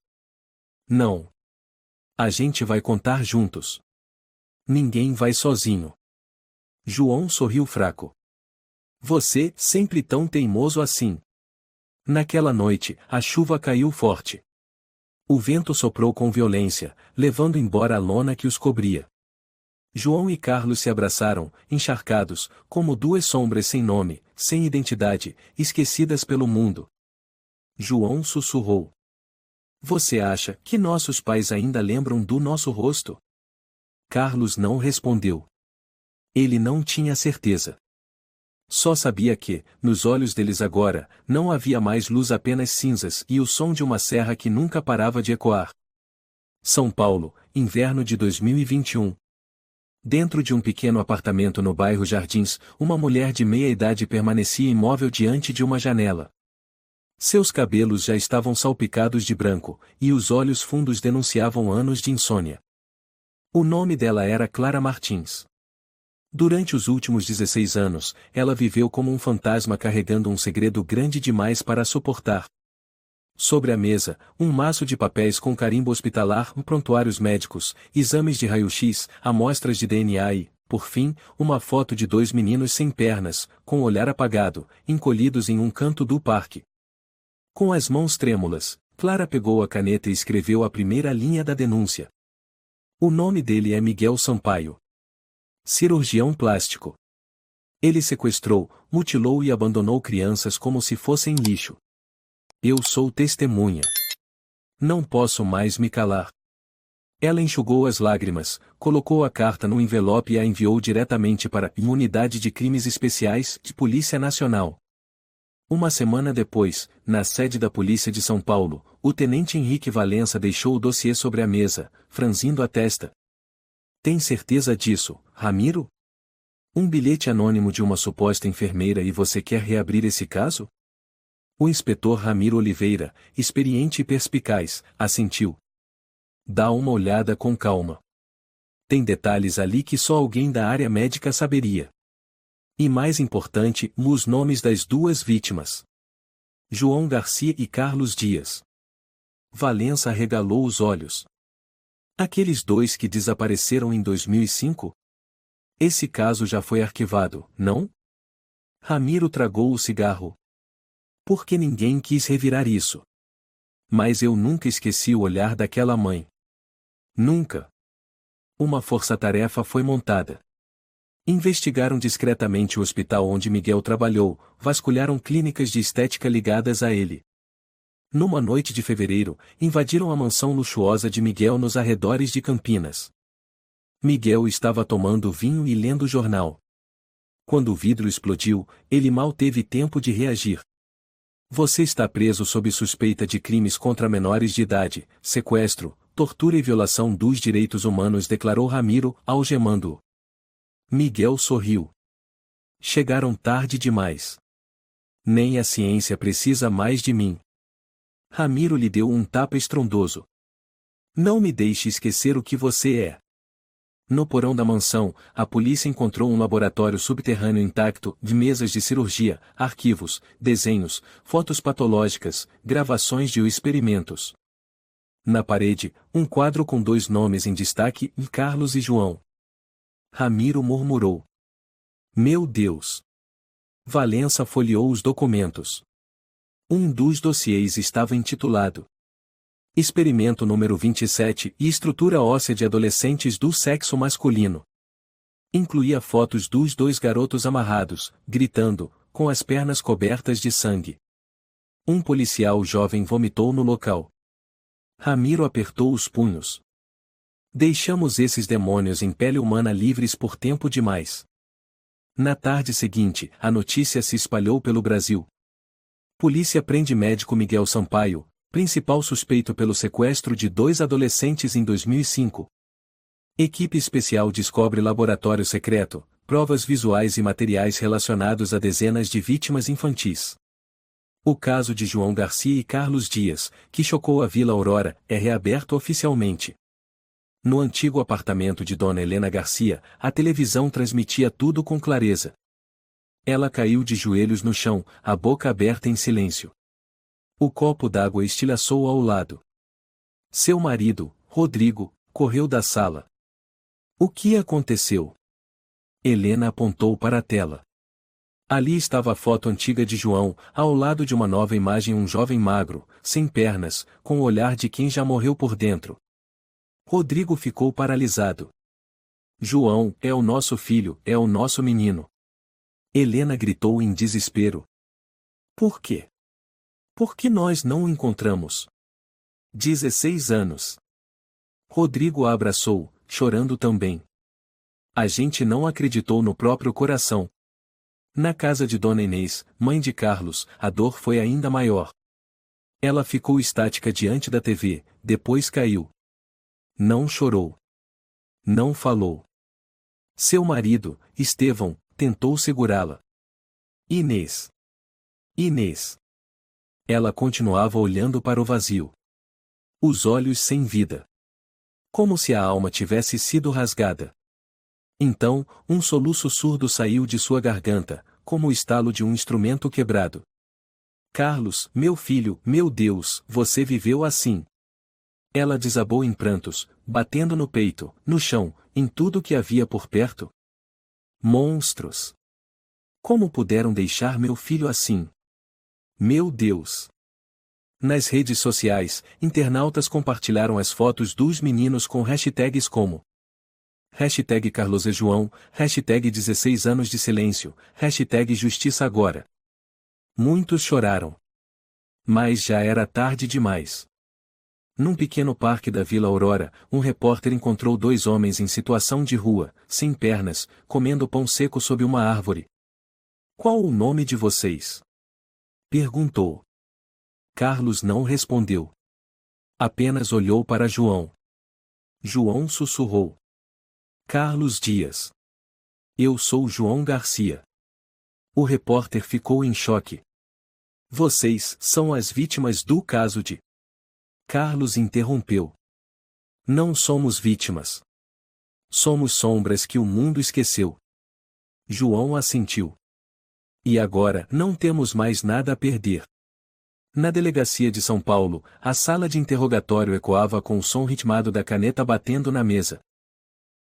Não. A gente vai contar juntos. Ninguém vai sozinho. João sorriu fraco. Você, sempre tão teimoso assim. Naquela noite, a chuva caiu forte. O vento soprou com violência, levando embora a lona que os cobria. João e Carlos se abraçaram, encharcados, como duas sombras sem nome, sem identidade, esquecidas pelo mundo. João sussurrou. Você acha que nossos pais ainda lembram do nosso rosto? Carlos não respondeu. Ele não tinha certeza. Só sabia que, nos olhos deles agora, não havia mais luz, apenas cinzas e o som de uma serra que nunca parava de ecoar. São Paulo, inverno de 2021. Dentro de um pequeno apartamento no bairro Jardins, uma mulher de meia-idade permanecia imóvel diante de uma janela. Seus cabelos já estavam salpicados de branco, e os olhos fundos denunciavam anos de insônia. O nome dela era Clara Martins. Durante os últimos 16 anos, ela viveu como um fantasma carregando um segredo grande demais para suportar. Sobre a mesa, um maço de papéis com carimbo hospitalar, prontuários médicos, exames de raio-x, amostras de DNA e, por fim, uma foto de dois meninos sem pernas, com o olhar apagado, encolhidos em um canto do parque. Com as mãos trêmulas, Clara pegou a caneta e escreveu a primeira linha da denúncia. O nome dele é Miguel Sampaio. Cirurgião plástico. Ele sequestrou, mutilou e abandonou crianças como se fossem lixo. Eu sou testemunha. Não posso mais me calar. Ela enxugou as lágrimas, colocou a carta no envelope e a enviou diretamente para a Unidade de Crimes Especiais de Polícia Nacional. Uma semana depois, na sede da Polícia de São Paulo, o tenente Henrique Valença deixou o dossiê sobre a mesa, franzindo a testa. Tem certeza disso, Ramiro? Um bilhete anônimo de uma suposta enfermeira e você quer reabrir esse caso? O inspetor Ramiro Oliveira, experiente e perspicaz, assentiu. Dá uma olhada com calma. Tem detalhes ali que só alguém da área médica saberia. E mais importante, os nomes das duas vítimas. João Garcia e Carlos Dias. Valença arregalou os olhos. Aqueles dois que desapareceram em 2005? Esse caso já foi arquivado, não? Ramiro tragou o cigarro. Porque ninguém quis revirar isso. Mas eu nunca esqueci o olhar daquela mãe. Nunca. Uma força-tarefa foi montada. Investigaram discretamente o hospital onde Miguel trabalhou, vasculharam clínicas de estética ligadas a ele. Numa noite de fevereiro, invadiram a mansão luxuosa de Miguel nos arredores de Campinas. Miguel estava tomando vinho e lendo jornal. Quando o vidro explodiu, ele mal teve tempo de reagir. Você está preso sob suspeita de crimes contra menores de idade, sequestro, tortura e violação dos direitos humanos, declarou Ramiro, algemando-o. Miguel sorriu. Chegaram tarde demais. Nem a ciência precisa mais de mim. Ramiro lhe deu um tapa estrondoso. Não me deixe esquecer o que você é. No porão da mansão, a polícia encontrou um laboratório subterrâneo intacto, de mesas de cirurgia, arquivos, desenhos, fotos patológicas, gravações de experimentos. Na parede, um quadro com dois nomes em destaque, Carlos e João. Ramiro murmurou. Meu Deus! Valença folheou os documentos. Um dos dossiês estava intitulado Experimento número 27 e estrutura óssea de adolescentes do sexo masculino. Incluía fotos dos dois garotos amarrados, gritando, com as pernas cobertas de sangue. Um policial jovem vomitou no local. Ramiro apertou os punhos. Deixamos esses demônios em pele humana livres por tempo demais. Na tarde seguinte, a notícia se espalhou pelo Brasil. Polícia prende médico Miguel Sampaio, principal suspeito pelo sequestro de dois adolescentes em 2005. Equipe especial descobre laboratório secreto, provas visuais e materiais relacionados a dezenas de vítimas infantis. O caso de João Garcia e Carlos Dias, que chocou a Vila Aurora, é reaberto oficialmente. No antigo apartamento de Dona Helena Garcia, a televisão transmitia tudo com clareza. Ela caiu de joelhos no chão, a boca aberta em silêncio. O copo d'água estilhaçou ao lado. Seu marido, Rodrigo, correu da sala. O que aconteceu? Helena apontou para a tela. Ali estava a foto antiga de João, ao lado de uma nova imagem, um jovem magro, sem pernas, com o olhar de quem já morreu por dentro. Rodrigo ficou paralisado. João, é o nosso filho, é o nosso menino. Helena gritou em desespero. Por quê? Por que nós não o encontramos? 16 anos. Rodrigo a abraçou, chorando também. A gente não acreditou no próprio coração. Na casa de Dona Inês, mãe de Carlos, a dor foi ainda maior. Ela ficou estática diante da TV, depois caiu. Não chorou. Não falou. Seu marido, Estevão, tentou segurá-la. Inês. Inês. Ela continuava olhando para o vazio. Os olhos sem vida. Como se a alma tivesse sido rasgada. Então, um soluço surdo saiu de sua garganta, como o estalo de um instrumento quebrado. Carlos, meu filho, meu Deus, você viveu assim. Ela desabou em prantos, batendo no peito, no chão, em tudo que havia por perto. Monstros! Como puderam deixar meu filho assim? Meu Deus! Nas redes sociais, internautas compartilharam as fotos dos meninos com hashtags como hashtag Carlos e João, hashtag 16 anos de silêncio, hashtag Justiça Agora. Muitos choraram. Mas já era tarde demais. Num pequeno parque da Vila Aurora, um repórter encontrou dois homens em situação de rua, sem pernas, comendo pão seco sob uma árvore. Qual o nome de vocês? Perguntou. Carlos não respondeu. Apenas olhou para João. João sussurrou. Carlos Dias. Eu sou João Garcia. O repórter ficou em choque. Vocês são as vítimas do caso de... Carlos interrompeu. Não somos vítimas. Somos sombras que o mundo esqueceu. João assentiu. E agora não temos mais nada a perder. Na delegacia de São Paulo, a sala de interrogatório ecoava com o som ritmado da caneta batendo na mesa.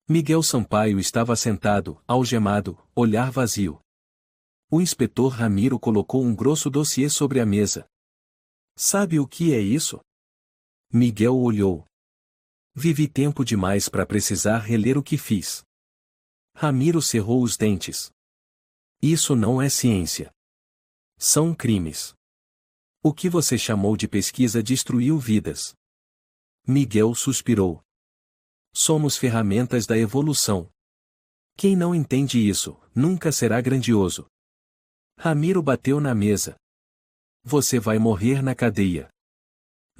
Miguel Sampaio estava sentado, algemado, olhar vazio. O inspetor Ramiro colocou um grosso dossiê sobre a mesa. Sabe o que é isso? Miguel olhou. Vivi tempo demais para precisar reler o que fiz. Ramiro cerrou os dentes. Isso não é ciência. São crimes. O que você chamou de pesquisa destruiu vidas. Miguel suspirou. Somos ferramentas da evolução. Quem não entende isso, nunca será grandioso. Ramiro bateu na mesa. Você vai morrer na cadeia.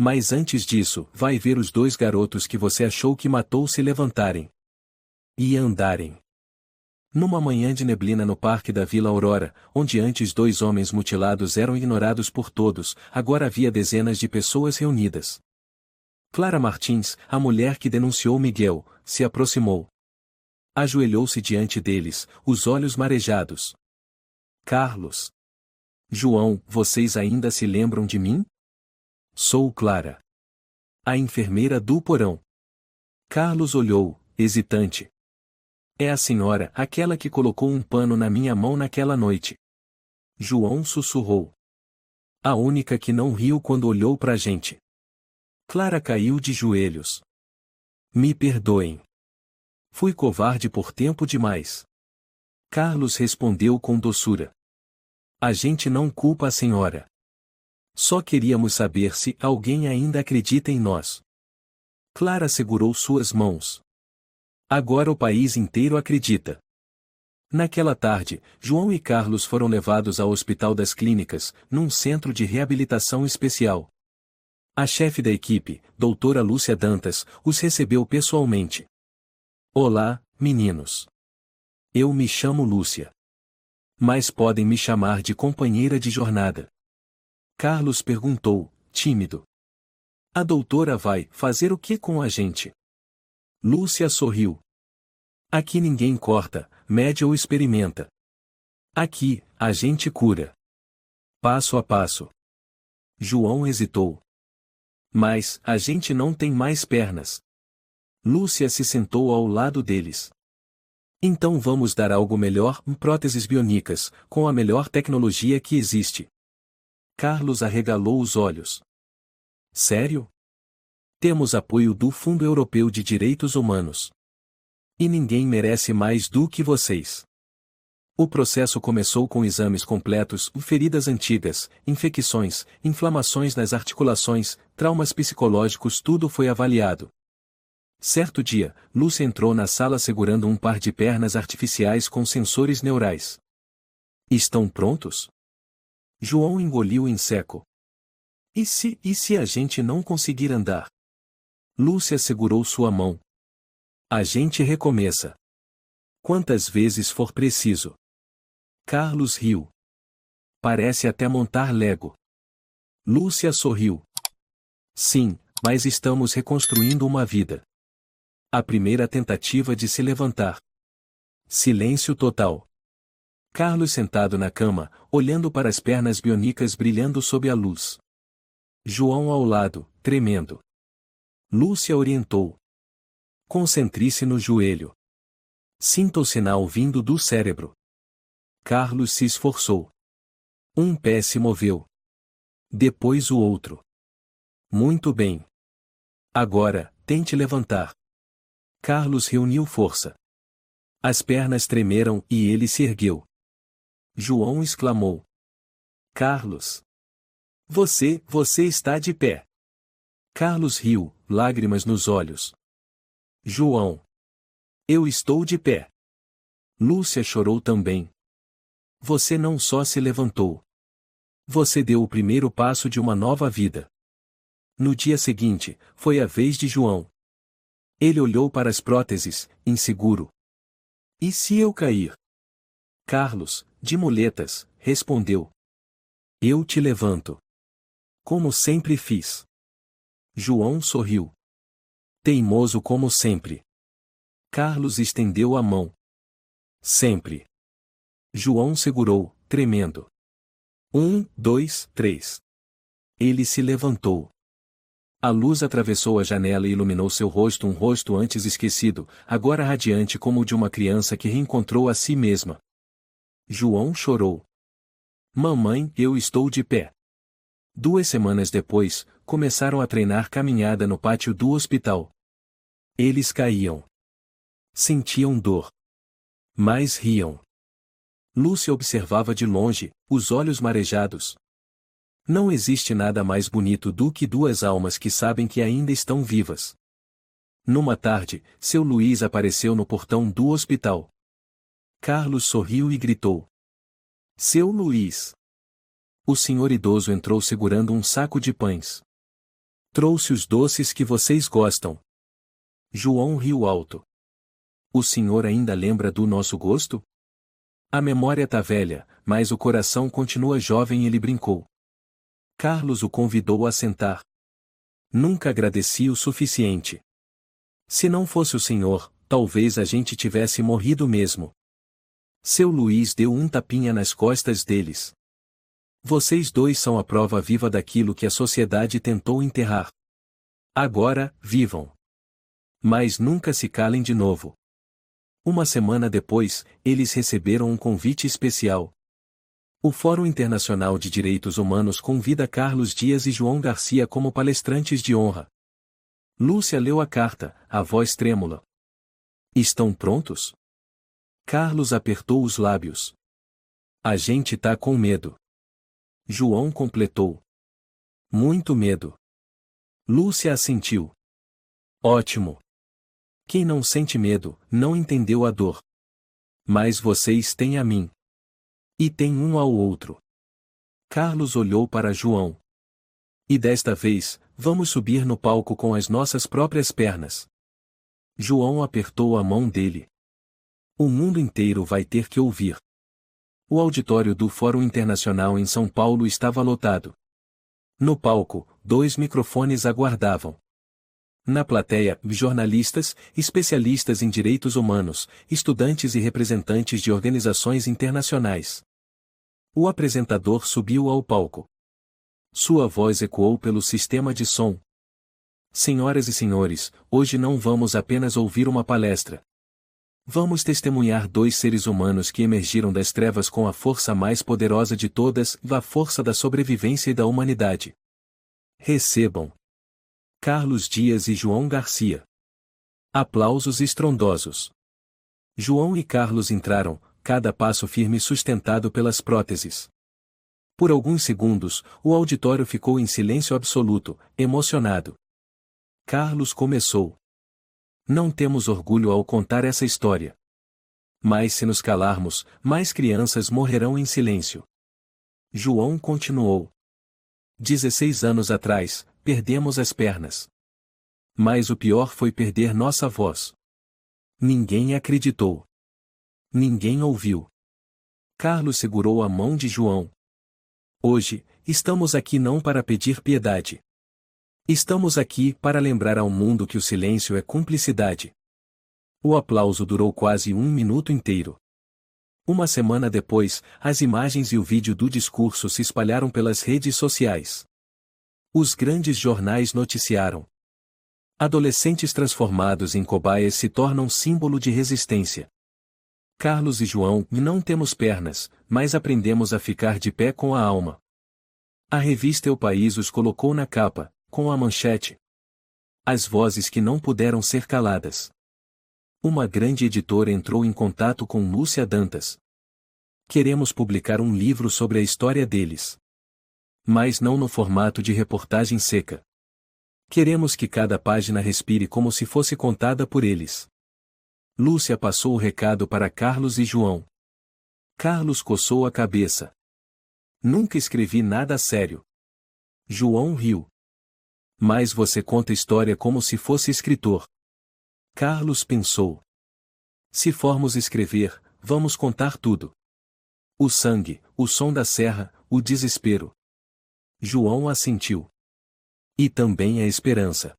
Mas antes disso, vai ver os dois garotos que você achou que matou se levantarem. E andarem. Numa manhã de neblina no parque da Vila Aurora, onde antes dois homens mutilados eram ignorados por todos, agora havia dezenas de pessoas reunidas. Clara Martins, a mulher que denunciou Miguel, se aproximou. Ajoelhou-se diante deles, os olhos marejados. Carlos. João, vocês ainda se lembram de mim? Sou Clara. A enfermeira do porão. Carlos olhou, hesitante. É a senhora, aquela que colocou um pano na minha mão naquela noite. João sussurrou. A única que não riu quando olhou pra gente. Clara caiu de joelhos. Me perdoem. Fui covarde por tempo demais. Carlos respondeu com doçura. A gente não culpa a senhora. Só queríamos saber se alguém ainda acredita em nós. Clara segurou suas mãos. Agora o país inteiro acredita. Naquela tarde, João e Carlos foram levados ao Hospital das Clínicas, num centro de reabilitação especial. A chefe da equipe, doutora Lúcia Dantas, os recebeu pessoalmente. Olá, meninos. Eu me chamo Lúcia. Mas podem me chamar de companheira de jornada. Carlos perguntou, tímido. A doutora vai fazer o que com a gente? Lúcia sorriu. Aqui ninguém corta, mede ou experimenta. Aqui, a gente cura. Passo a passo. João hesitou. Mas, a gente não tem mais pernas. Lúcia se sentou ao lado deles. Então vamos dar algo melhor, próteses biônicas, com a melhor tecnologia que existe. Carlos arregalou os olhos. Sério? Temos apoio do Fundo Europeu de Direitos Humanos. E ninguém merece mais do que vocês. O processo começou com exames completos, feridas antigas, infecções, inflamações nas articulações, traumas psicológicos, tudo foi avaliado. Certo dia, Lúcia entrou na sala segurando um par de pernas artificiais com sensores neurais. Estão prontos? João engoliu em seco. E se a gente não conseguir andar? Lúcia segurou sua mão. A gente recomeça. Quantas vezes for preciso. Carlos riu. Parece até montar Lego. Lúcia sorriu. Sim, mas estamos reconstruindo uma vida. A primeira tentativa de se levantar. Silêncio total. Carlos sentado na cama, olhando para as pernas biônicas brilhando sob a luz. João ao lado, tremendo. Lúcia orientou. Concentre-se no joelho. Sinta o sinal vindo do cérebro. Carlos se esforçou. Um pé se moveu. Depois o outro. Muito bem. Agora, tente levantar. Carlos reuniu força. As pernas tremeram e ele se ergueu. João exclamou. Carlos! Você está de pé. Carlos riu, lágrimas nos olhos. João! Eu estou de pé. Lúcia chorou também. Você não só se levantou. Você deu o primeiro passo de uma nova vida. No dia seguinte, foi a vez de João. Ele olhou para as próteses, inseguro. E se eu cair? Carlos, de muletas, respondeu. Eu te levanto. Como sempre fiz. João sorriu. Teimoso como sempre. Carlos estendeu a mão. Sempre. João segurou, tremendo. 1, 2, 3. Ele se levantou. A luz atravessou a janela e iluminou seu rosto, um rosto antes esquecido, agora radiante como o de uma criança que reencontrou a si mesma. João chorou. Mamãe, eu estou de pé. 2 semanas depois, começaram a treinar caminhada no pátio do hospital. Eles caíam. Sentiam dor. Mas riam. Lúcia observava de longe, os olhos marejados. Não existe nada mais bonito do que 2 almas que sabem que ainda estão vivas. Numa tarde, seu Luiz apareceu no portão do hospital. Carlos sorriu e gritou. Seu Luiz! O senhor idoso entrou segurando um saco de pães. Trouxe os doces que vocês gostam. João riu alto. O senhor ainda lembra do nosso gosto? A memória tá velha, mas o coração continua jovem e ele brincou. Carlos o convidou a sentar. Nunca agradeci o suficiente. Se não fosse o senhor, talvez a gente tivesse morrido mesmo. Seu Luiz deu um tapinha nas costas deles. Vocês 2 são a prova viva daquilo que a sociedade tentou enterrar. Agora, vivam. Mas nunca se calem de novo. Uma semana depois, eles receberam um convite especial. O Fórum Internacional de Direitos Humanos convida Carlos Dias e João Garcia como palestrantes de honra. Lúcia leu a carta, a voz trêmula. Estão prontos? Carlos apertou os lábios. A gente tá com medo. João completou. Muito medo. Lúcia assentiu. Ótimo. Quem não sente medo, não entendeu a dor. Mas vocês têm a mim. E têm um ao outro. Carlos olhou para João. E desta vez, vamos subir no palco com as nossas próprias pernas. João apertou a mão dele. O mundo inteiro vai ter que ouvir. O auditório do Fórum Internacional em São Paulo estava lotado. No palco, 2 microfones aguardavam. Na plateia, jornalistas, especialistas em direitos humanos, estudantes e representantes de organizações internacionais. O apresentador subiu ao palco. Sua voz ecoou pelo sistema de som. Senhoras e senhores, hoje não vamos apenas ouvir uma palestra. Vamos testemunhar 2 seres humanos que emergiram das trevas com a força mais poderosa de todas, a força da sobrevivência e da humanidade. Recebam Carlos Dias e João Garcia. Aplausos estrondosos. João e Carlos entraram, cada passo firme sustentado pelas próteses. Por alguns segundos, o auditório ficou em silêncio absoluto, emocionado. Carlos começou. Não temos orgulho ao contar essa história. Mas se nos calarmos, mais crianças morrerão em silêncio. João continuou. 16 anos atrás, perdemos as pernas. Mas o pior foi perder nossa voz. Ninguém acreditou. Ninguém ouviu. Carlos segurou a mão de João. Hoje, estamos aqui não para pedir piedade. Estamos aqui para lembrar ao mundo que o silêncio é cumplicidade. O aplauso durou quase 1 minuto inteiro. Uma semana depois, as imagens e o vídeo do discurso se espalharam pelas redes sociais. Os grandes jornais noticiaram. Adolescentes transformados em cobaias se tornam símbolo de resistência. Carlos e João, não temos pernas, mas aprendemos a ficar de pé com a alma. A revista O País os colocou na capa, com a manchete: As vozes que não puderam ser caladas. Uma grande editora entrou em contato com Lúcia Dantas. Queremos publicar um livro sobre a história deles. Mas não no formato de reportagem seca. Queremos que cada página respire como se fosse contada por eles. Lúcia passou o recado para Carlos e João. Carlos coçou a cabeça. Nunca escrevi nada sério. João riu. Mas você conta história como se fosse escritor. Carlos pensou. Se formos escrever, vamos contar tudo. O sangue, o som da serra, o desespero. João assentiu. E também a esperança.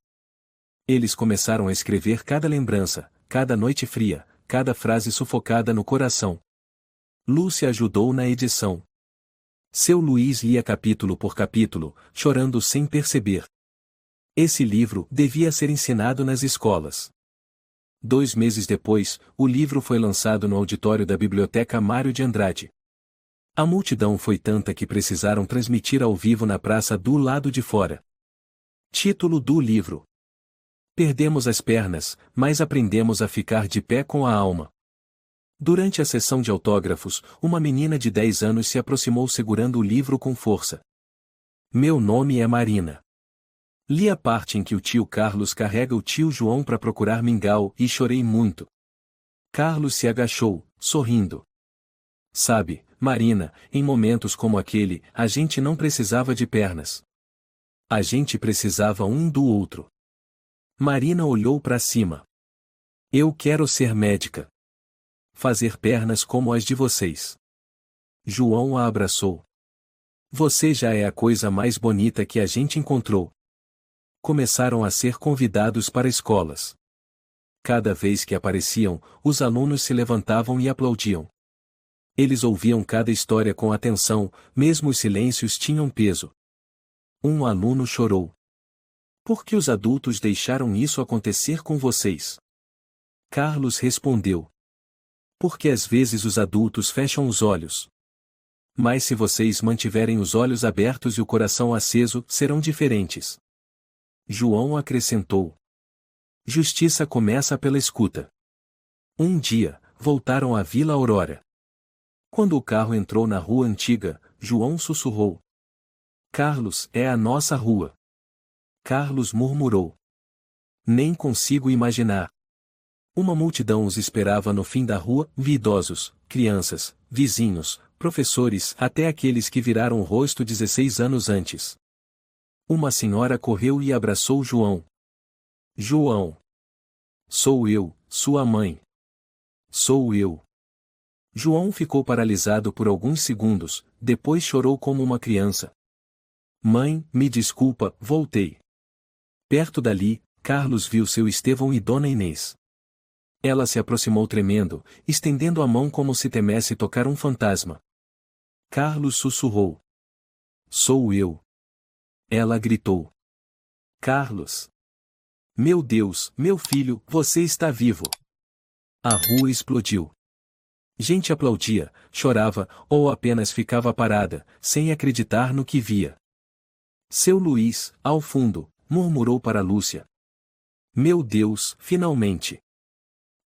Eles começaram a escrever cada lembrança, cada noite fria, cada frase sufocada no coração. Lúcia ajudou na edição. Seu Luiz lia capítulo por capítulo, chorando sem perceber. Esse livro devia ser ensinado nas escolas. 2 meses depois, o livro foi lançado no auditório da Biblioteca Mário de Andrade. A multidão foi tanta que precisaram transmitir ao vivo na praça do lado de fora. Título do livro: Perdemos as pernas, mas aprendemos a ficar de pé com a alma. Durante a sessão de autógrafos, uma menina de 10 anos se aproximou segurando o livro com força. Meu nome é Marina. Li a parte em que o tio Carlos carrega o tio João para procurar mingau e chorei muito. Carlos se agachou, sorrindo. Sabe, Marina, em momentos como aquele, a gente não precisava de pernas. A gente precisava um do outro. Marina olhou para cima. Eu quero ser médica. Fazer pernas como as de vocês. João a abraçou. Você já é a coisa mais bonita que a gente encontrou. Começaram a ser convidados para escolas. Cada vez que apareciam, os alunos se levantavam e aplaudiam. Eles ouviam cada história com atenção, mesmo os silêncios tinham peso. Um aluno chorou. Por que os adultos deixaram isso acontecer com vocês? Carlos respondeu. Porque às vezes os adultos fecham os olhos. Mas se vocês mantiverem os olhos abertos e o coração aceso, serão diferentes. João acrescentou. Justiça começa pela escuta. Um dia, voltaram à Vila Aurora. Quando o carro entrou na rua antiga, João sussurrou. Carlos, é a nossa rua. Carlos murmurou. Nem consigo imaginar. Uma multidão os esperava no fim da rua, idosos, crianças, vizinhos, professores, até aqueles que viraram o rosto 16 anos antes. Uma senhora correu e abraçou João. João. Sou eu, sua mãe. Sou eu. João ficou paralisado por alguns segundos, depois chorou como uma criança. Mãe, me desculpa, voltei. Perto dali, Carlos viu seu Estevão e Dona Inês. Ela se aproximou tremendo, estendendo a mão como se temesse tocar um fantasma. Carlos sussurrou. Sou eu. Ela gritou. Carlos. Meu Deus, meu filho, você está vivo. A rua explodiu. Gente aplaudia, chorava, ou apenas ficava parada, sem acreditar no que via. Seu Luiz, ao fundo, murmurou para Lúcia. Meu Deus, finalmente.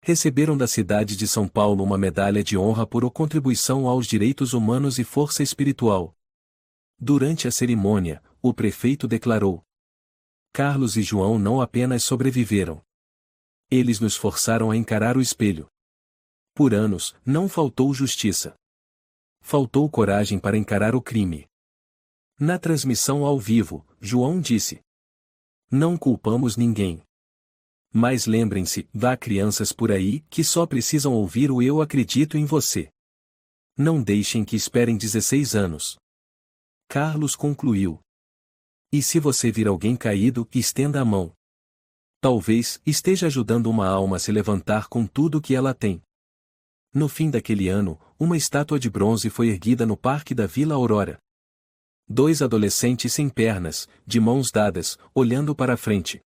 Receberam da cidade de São Paulo uma medalha de honra por contribuição aos direitos humanos e força espiritual. Durante a cerimônia, o prefeito declarou: Carlos e João não apenas sobreviveram. Eles nos forçaram a encarar o espelho. Por anos, não faltou justiça. Faltou coragem para encarar o crime. Na transmissão ao vivo, João disse: não culpamos ninguém. Mas lembrem-se, há crianças por aí que só precisam ouvir o "eu acredito em você". Não deixem que esperem 16 anos. Carlos concluiu. E se você vir alguém caído, estenda a mão. Talvez esteja ajudando uma alma a se levantar com tudo que ela tem. No fim daquele ano, uma estátua de bronze foi erguida no Parque da Vila Aurora. 2 adolescentes sem pernas, de mãos dadas, olhando para a frente.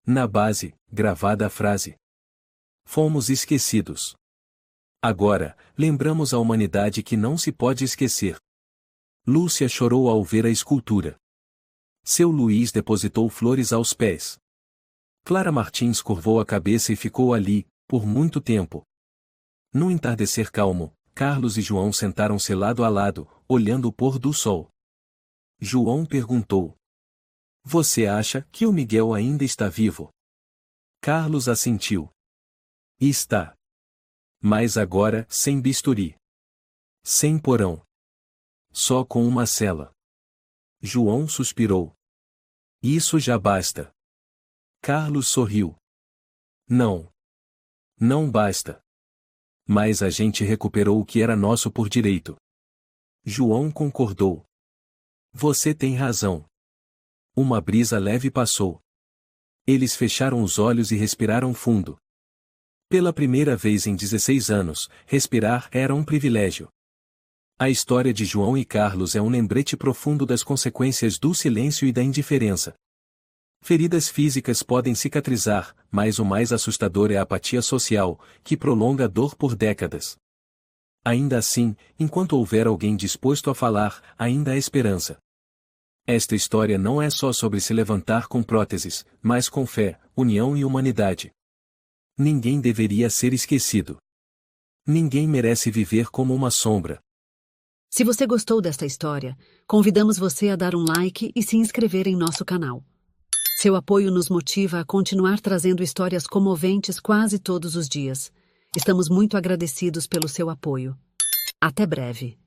Na base, gravada a frase: fomos esquecidos. Agora, lembramos a humanidade que não se pode esquecer. Lúcia chorou ao ver a escultura. Seu Luiz depositou flores aos pés. Clara Martins curvou a cabeça e ficou ali, por muito tempo. No entardecer calmo, Carlos e João sentaram-se lado a lado, olhando o pôr do sol. João perguntou: você acha que o Miguel ainda está vivo? Carlos assentiu. Está. Mas agora, sem bisturi. Sem porão. Só com uma cela. João suspirou. Isso já basta. Carlos sorriu. Não. Não basta. Mas a gente recuperou o que era nosso por direito. João concordou. Você tem razão. Uma brisa leve passou. Eles fecharam os olhos e respiraram fundo. Pela primeira vez em 16 anos, respirar era um privilégio. A história de João e Carlos é um lembrete profundo das consequências do silêncio e da indiferença. Feridas físicas podem cicatrizar, mas o mais assustador é a apatia social, que prolonga a dor por décadas. Ainda assim, enquanto houver alguém disposto a falar, ainda há esperança. Esta história não é só sobre se levantar com próteses, mas com fé, união e humanidade. Ninguém deveria ser esquecido. Ninguém merece viver como uma sombra. Se você gostou desta história, convidamos você a dar um like e se inscrever em nosso canal. Seu apoio nos motiva a continuar trazendo histórias comoventes quase todos os dias. Estamos muito agradecidos pelo seu apoio. Até breve.